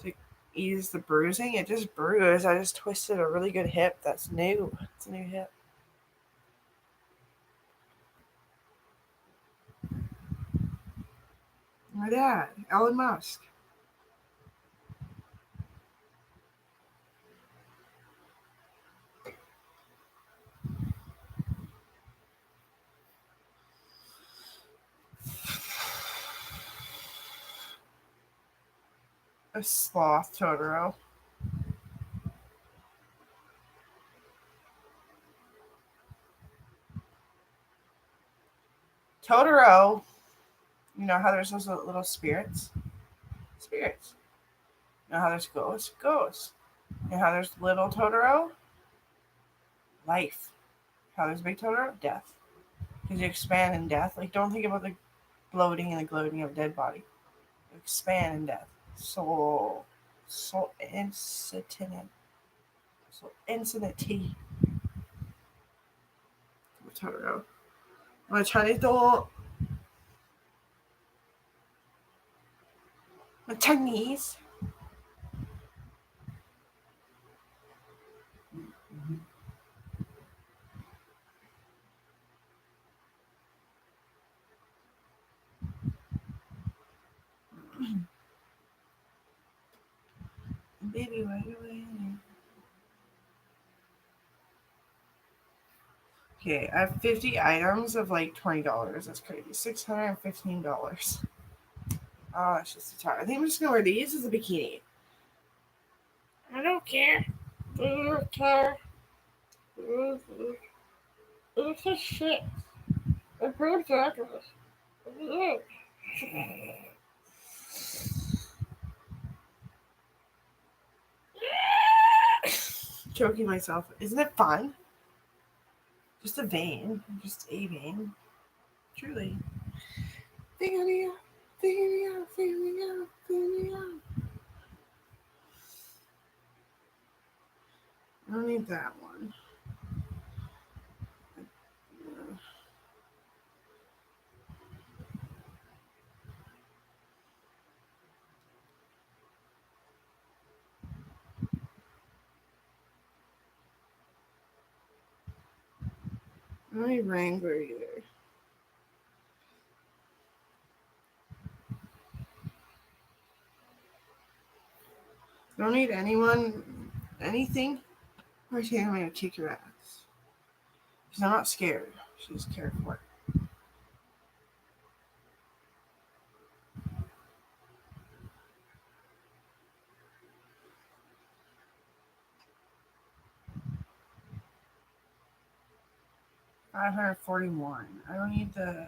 to ease the bruising. It just bruised. I just twisted a really good hip. That's new. It's a new hip. My dad, Elon Musk. A sloth Totoro. Totoro, you know how there's those little spirits? Spirits. You know how there's ghosts? Ghosts. You know how there's little Totoro? Life. How there's big Totoro? Death. Because you expand in death. Like, don't think about the bloating and the gloating of a dead body. You expand in death. So incident. So incident Totoro. My Chinese doll. My Chinese. Baby, right away. Okay, I have 50 items of like $20. That's crazy. $615. Oh, it's just a tie. I think I'm just gonna wear these as a bikini. I don't care. Do you care? It's a shit. It's ridiculous. Choking myself. Isn't it fun? Just a vein. Just a vein. Truly. Figure me out. Figure me out. Figure me out. Figure me out. I don't need that one. I don't need Wrangler either. I don't need anything. Or say I'm gonna kick your ass. She's not scared. She's cared for. 541. I don't need the.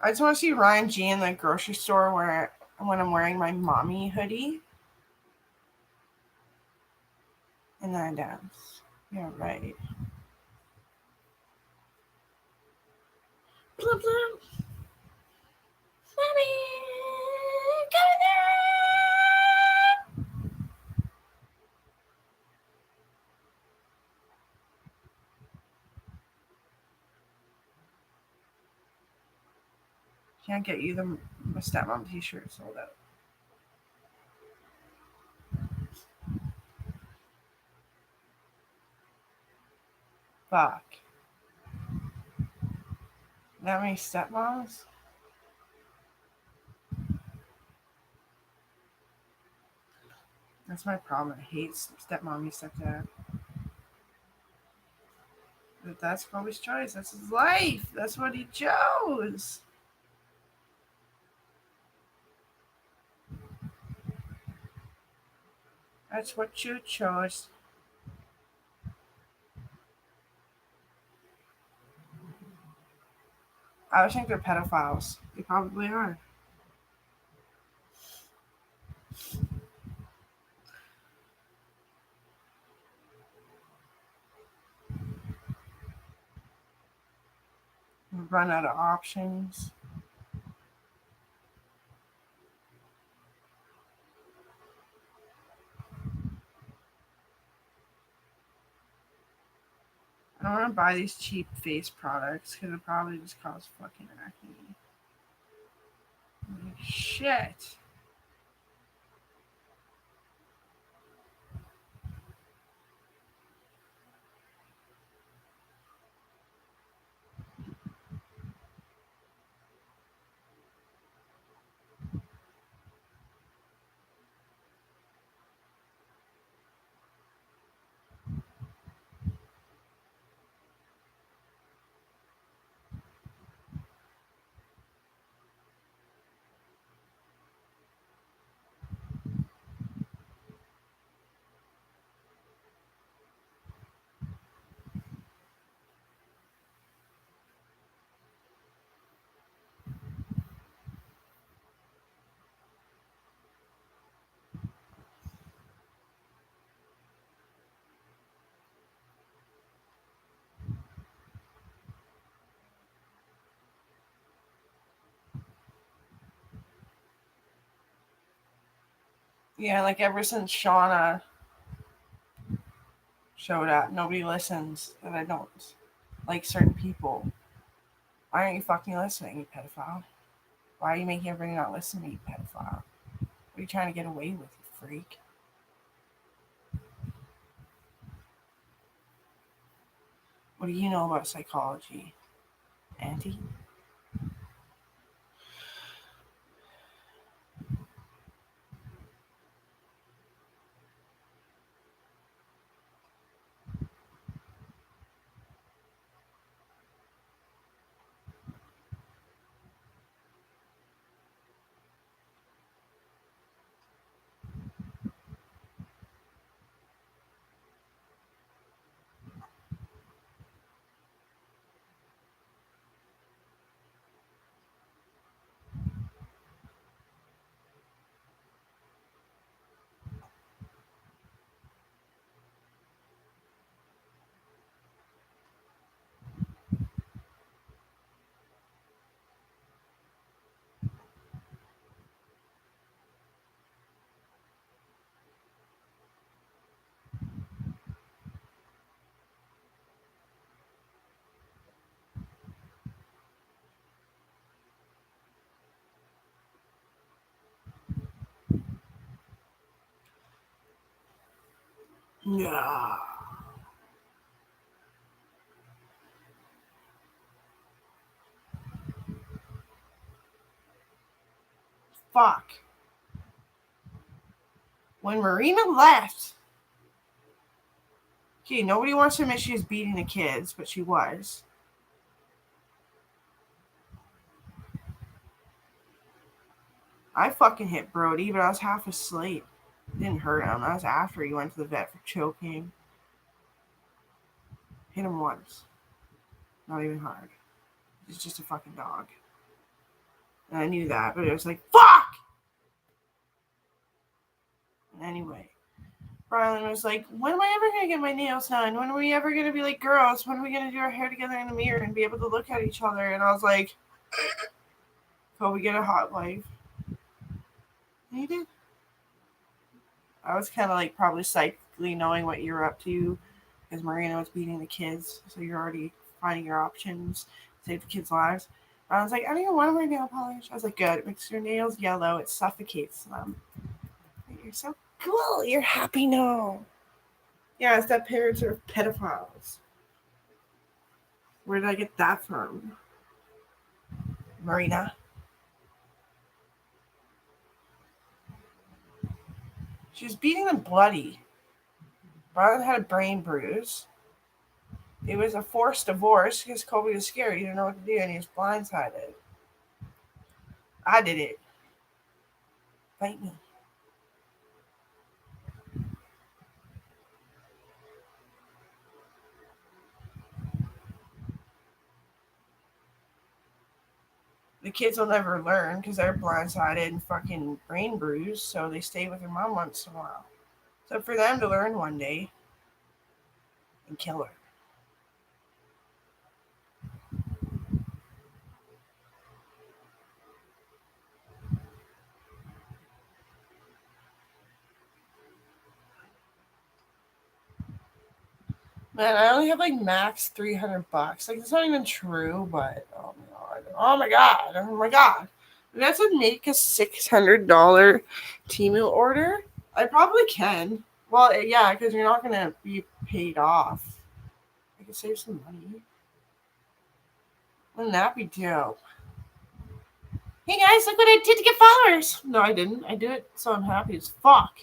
I just want to see Ryan G in the grocery store when I'm wearing my mommy hoodie. And then I dance. Yeah, right. Blah, blah. Mommy, come there. Can't get you the stepmom t-shirt sold out. Fuck. That many stepmoms? That's my problem. I hate stepmommy, stepdad. But that's Kobe's choice. That's his life. That's what he chose. That's what you chose. I would think they're pedophiles. They probably are. Run out of options. I don't want to buy these cheap face products because it probably just cause fucking acne. Like, shit. Yeah, like ever since Shauna showed up, nobody listens, and I don't like certain people. Why aren't you fucking listening, you pedophile? Why are you making everybody not listen to me, you pedophile? What are you trying to get away with, you freak? What do you know about psychology, Auntie? Yeah. Fuck. When Marina left, okay, nobody wants to admit she was beating the kids, but she was. I fucking hit Brody, but I was half asleep. Didn't hurt him. That was after he went to the vet for choking. Hit him once. Not even hard. He's just a fucking dog. And I knew that, but it was like, fuck! Anyway, Rylan was like, when am I ever going to get my nails done? When are we ever going to be like girls? When are we going to do our hair together in the mirror and be able to look at each other? And I was like, Kobe, get a hot wife. And he did. I was kind of like probably psychically knowing what you were up to because Marina was beating the kids. So you're already finding your options to save the kids' lives. I was like, I don't even want my nail polish. I was like, good. It makes your nails yellow. It suffocates them. You're so cool. You're happy now. Yeah, it's that parents are pedophiles. Where did I get that from? Marina. She was beating them bloody. Brian had a brain bruise. It was a forced divorce because Kobe was scared. He didn't know what to do and he was blindsided. I did it. Fight me. The kids will never learn because they're blindsided and fucking brain bruised, so they stay with their mom once in a while. So for them to learn one day and kill her. Man, I only have like max $300. Like it's not even true, but oh my god, oh my god, oh my god. If that's would make a $600 Temu order, I probably can. Well, yeah, because you're not gonna be paid off. I could save some money. Wouldn't that be dope? Hey guys, look what I did to get followers. No, I didn't. I did it so I'm happy as fuck.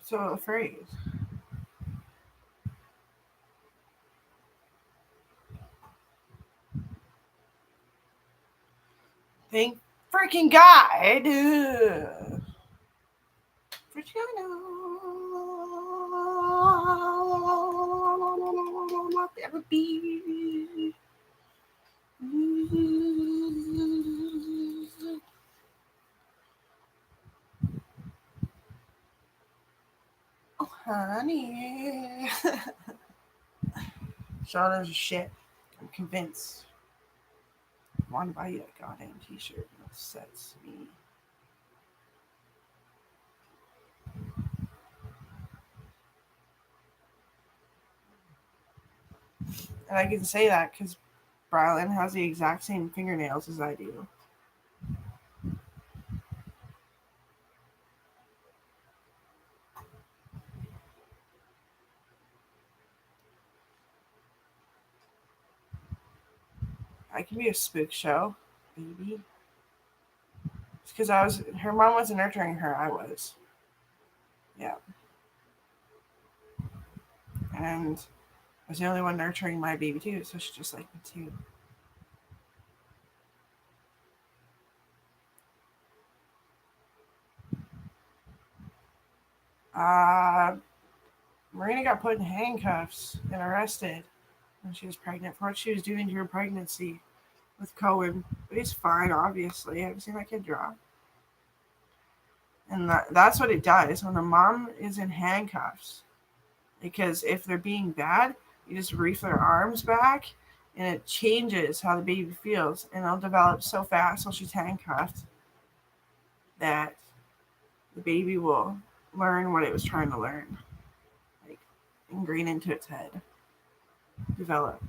So afraid. Thank freaking God. Therapy. Oh, honey. Shauna's shit. I'm convinced. I want to buy you that goddamn t-shirt. That sets me. And I can say that because Brylan has the exact same fingernails as I do. I can be a spook show, baby. It's because her mom wasn't nurturing her, I was. Yeah. And I was the only one nurturing my baby too, so she just liked me too. Marina got put in handcuffs and arrested when she was pregnant for what she was doing during pregnancy with Cohen. But he's fine, obviously. Have you seen that kid draw? And that's what it does when a mom is in handcuffs. Because if they're being bad, you just reef their arms back and it changes how the baby feels. And it'll develop so fast while she's handcuffed that the baby will learn what it was trying to learn. Like ingrain into its head. Develop.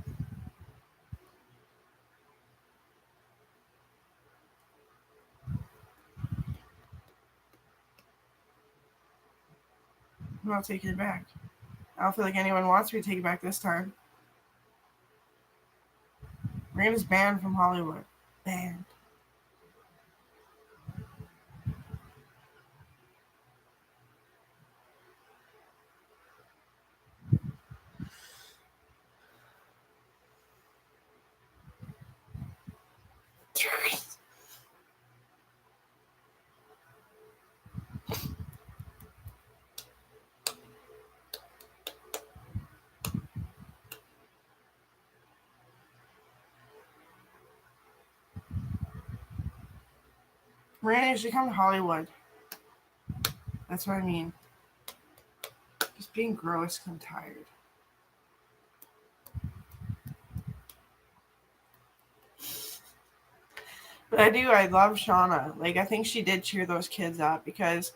I'm not taking it back. I don't feel like anyone wants me to take it back this time. Miranda's banned from Hollywood. Banned. Miranda, you should come to Hollywood. That's what I mean. Just being gross, I'm tired. But I love Shauna. Like, I think she did cheer those kids up because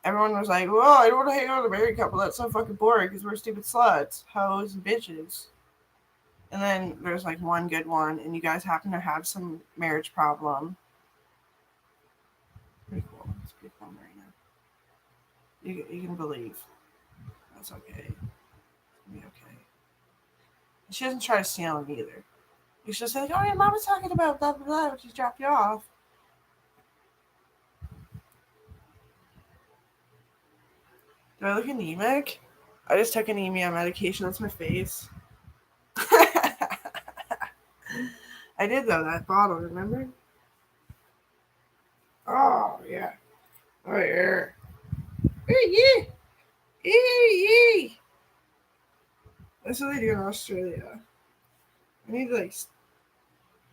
everyone was like, well, I don't want to hang out with a married couple. That's so fucking boring because we're stupid sluts, hoes, and bitches. And then there's like one good one, and you guys happen to have some marriage problem. Pretty cool. It's pretty cool right now. You can believe. That's okay. It's gonna be okay. She doesn't try to steal him either. You should say, oh, your mom was talking about blah, blah, blah, she dropped you off. Do I look anemic? I just took anemia medication. That's my face. I did, though, that bottle, remember? Oh, yeah. Oh, yeah. Hey, yeah. That's what they do in Australia. I need to, like,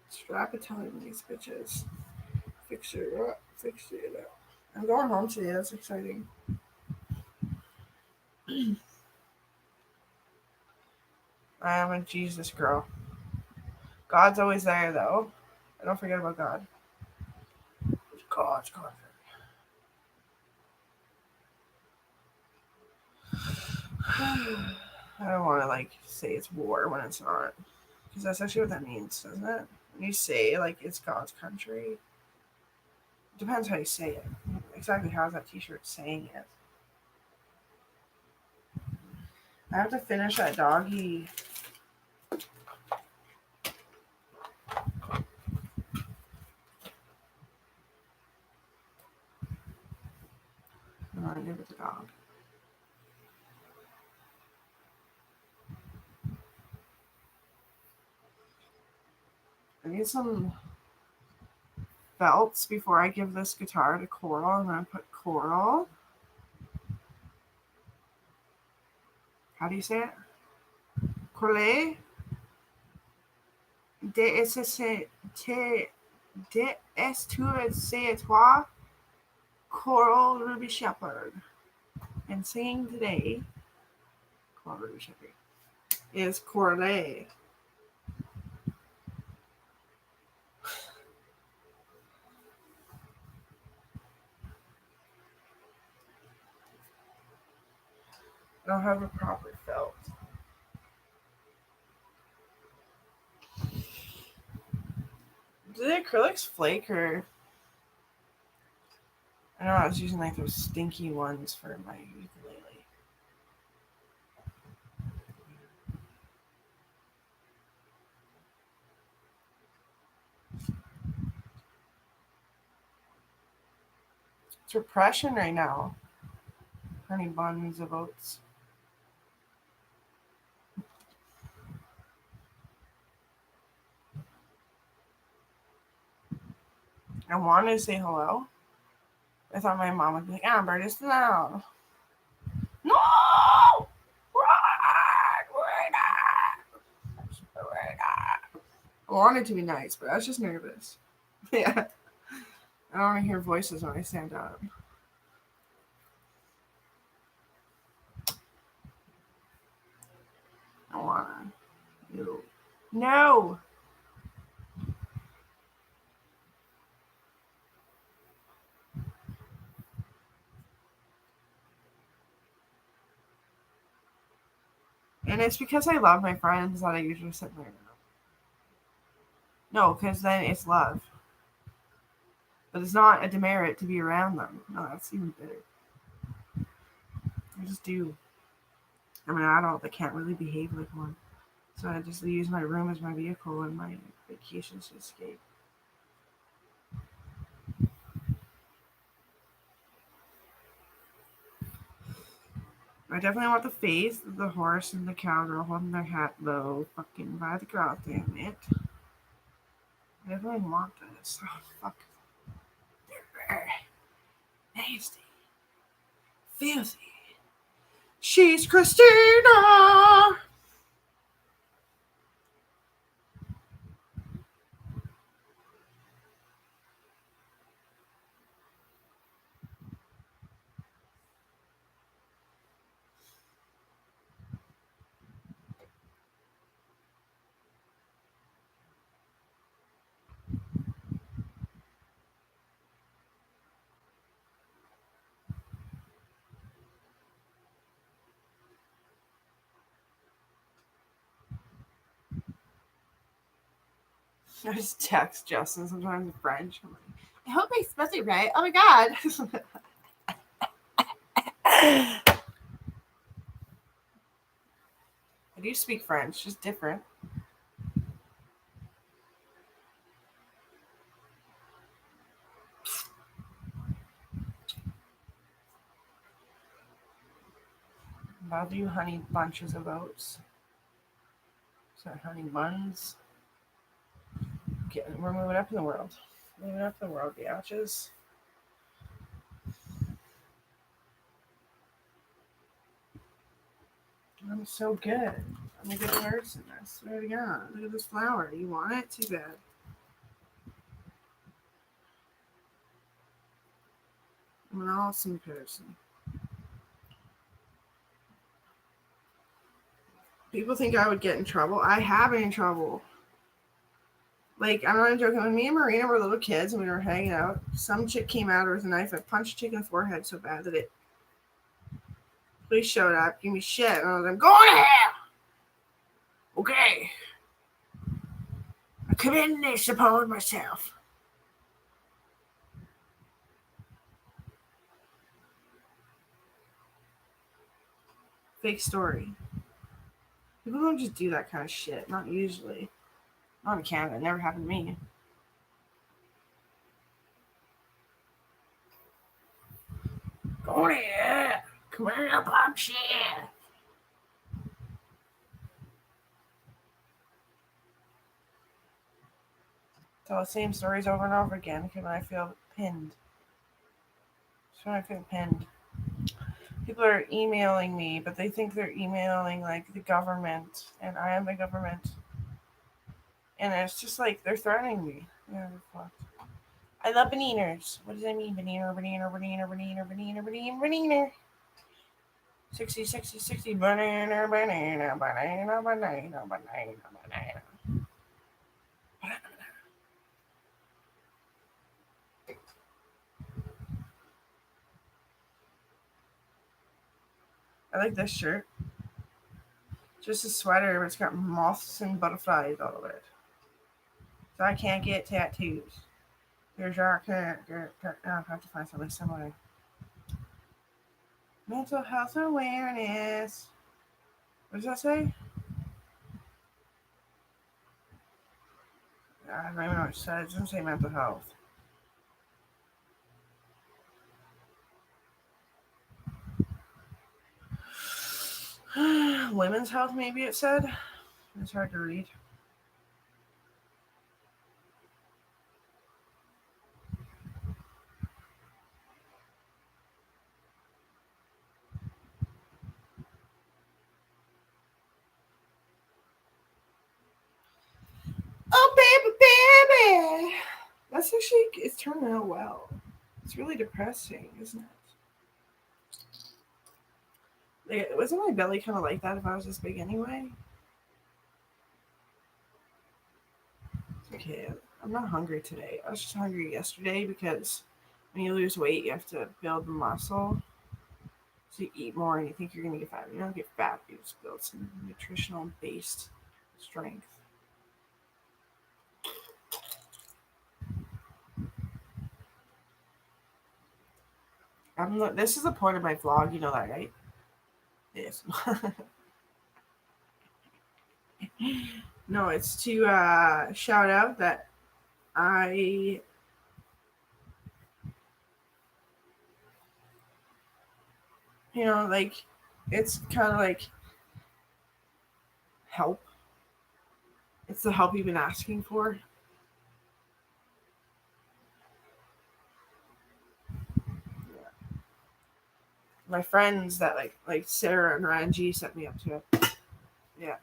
strap a ton of these bitches. Fix it up. I'm going home today. That's exciting. I am a Jesus girl. God's always there, though. I don't forget about God. God's God. I don't want to like say it's war when it's not, because that's actually what that means, doesn't it? When you say like it's God's country, it depends how you say it. Exactly how's that T-shirt saying it? I have to finish that doggy. I want to give it to the dog. I need some belts before I give this guitar to Coral. I'm going to put Coral. How do you say it? Coralie. D-S-T-Toi. Coral Ruby Shepherd. And singing today, Coral Ruby Shepherd, is Coralie. I don't have a proper felt. Do the acrylics flake or? I know I was using like those stinky ones for my ukulele. It's repression right now. Honey buns of oats. I wanted to say hello. I thought my mom would be like, Amber, just now. No! I wanted to be nice, but I was just nervous. Yeah. I don't want to hear voices when I stand up. I don't want to. No. And it's because I love my friends that I usually sit there. No, because then it's love. But it's not a demerit to be around them. No, that's even better. I just do. I'm an adult that can't really behave like one. So I just use my room as my vehicle and my vacations to escape. I definitely want the face of the horse and the cowgirl holding their hat low, fucking by the girl, damn it. I definitely want this. Oh, fuck. Nasty. Filthy. She's Christina! I just text Justin sometimes in French. I'm like, I hope I spelled it right. Oh my god. I do speak French, just different. Love you, honey bunches of oats. Sorry, honey buns. We're moving up in the world. Moving up in the world, biatches. I'm so good. I'm a good person. I swear to God. Look at this flower. You want it? Too bad. I'm an awesome person. People think I would get in trouble. I have been in trouble. Like, I'm not joking. When me and Marina were little kids and we were hanging out, some chick came out with a knife. I punched a chick in the forehead so bad that it. Police showed up, gave me shit, and I was like, go to hell! Okay. I committed this upon myself. Fake story. People don't just do that kind of shit. Not usually. Not in Canada. It never happened to me. Go ahead. Commit upon shit. Tell the same stories over and over again because I feel pinned. Just when I feel pinned. People are emailing me, but they think they're emailing like the government, and I am the government. And it's just like they're threatening me. Yeah, they're fucked. I love bananas. What does that mean? Banana, banana, banana, banana, banana, banana, banana. 60, 60, 60. Banana, banana, banana, banana, banana, banana. I like this shirt. Just a sweater, but it's got moths and butterflies all over it. So I can't get tattoos. There's our I'll have to find something similar. Mental health awareness. What does that say? I don't even know what it says. It doesn't say mental health. Women's health, maybe it said. It's hard to read. Oh, baby, baby. That's actually, it's turning out well. It's really depressing, isn't it? Like, wasn't my belly kind of like that if I was this big anyway? It's okay. I'm not hungry today. I was just hungry yesterday because when you lose weight, you have to build muscle. So you eat more and you think you're going to get fat. You don't get fat, you just build some nutritional based strength. This is the point of my vlog, you know that, right? Yes. No, it's to shout out that I like it's kind of like help. It's the help you've been asking for. My friends that like Sarah and Ryan G set me up to it. Yeah.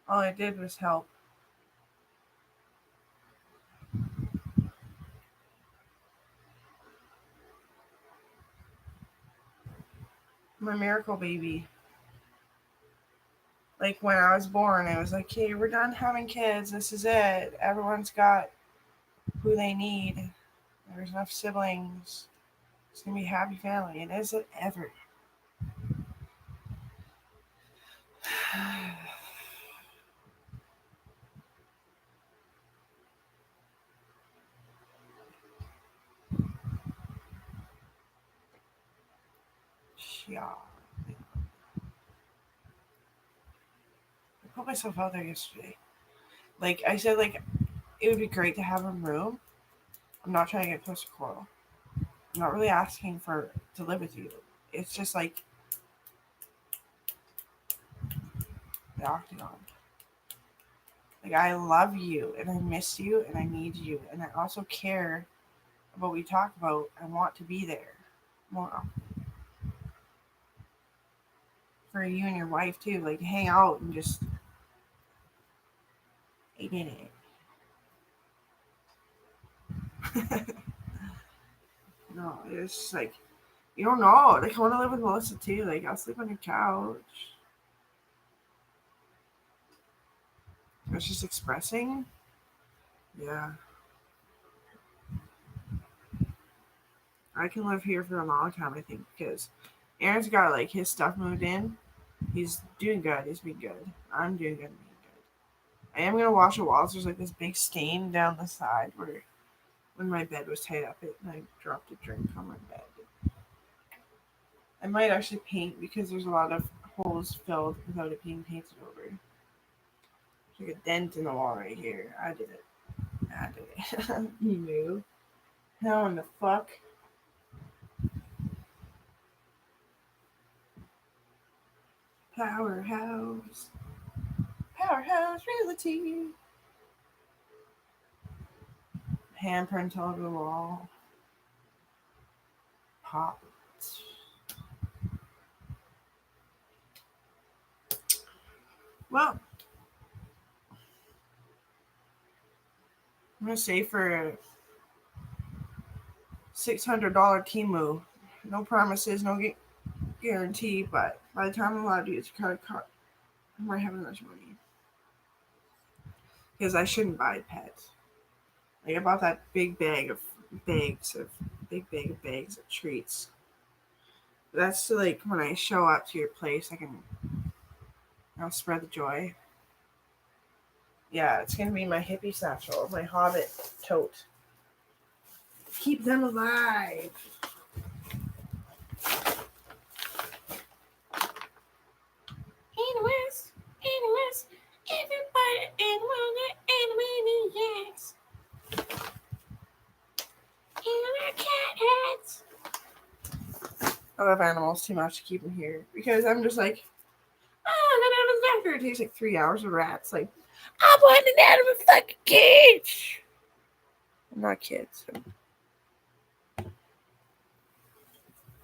All I did was help. My miracle baby. Like when I was born, it was like, okay, we're done having kids. This is it. Everyone's got who they need. There's enough siblings. It's gonna be a happy family, and is it ever? Yeah. I put myself out there yesterday. Like I said, like it would be great to have a room. I'm not trying to get close to Coral. I'm not really asking for to live with you. It's just like the octagon. Like I love you and I miss you and I need you and I also care about what we talk about. I want to be there more for you and your wife too. Like hang out and just I did it. No, it's just like you don't know. Like I want to live with Melissa too. Like I'll sleep on your couch. I was just expressing. Yeah, I can live here for a long time. I think because Aaron's got like his stuff moved in. He's doing good. He's been good. I'm doing good. Being good. I am gonna wash the walls. There's like this big stain down the side where when my bed was tied up, it and I dropped a drink on my bed. I might actually paint because there's a lot of holes filled without it being painted over. There's like a dent in the wall right here. I did it. I did it. You knew. How in the fuck? Powerhouse. Powerhouse Realty. Handprint all over the wall. Pop. Well, I'm gonna say for $600 Timu. No promises, no guarantee, but by the time I'm allowed to use a credit card, I might have enough money. Because I shouldn't buy pets. Like I bought that big bag of bags of treats. That's to like when I show up to your place, I'll spread the joy. Yeah, it's gonna be my hippie satchel, my hobbit tote. Keep them alive. Anyways, everybody in the yes. I love animals too much to keep them here because I'm just like, and then after it takes like 3 hours of rats. Like, I want an out of a fucking cage. I'm not kids. So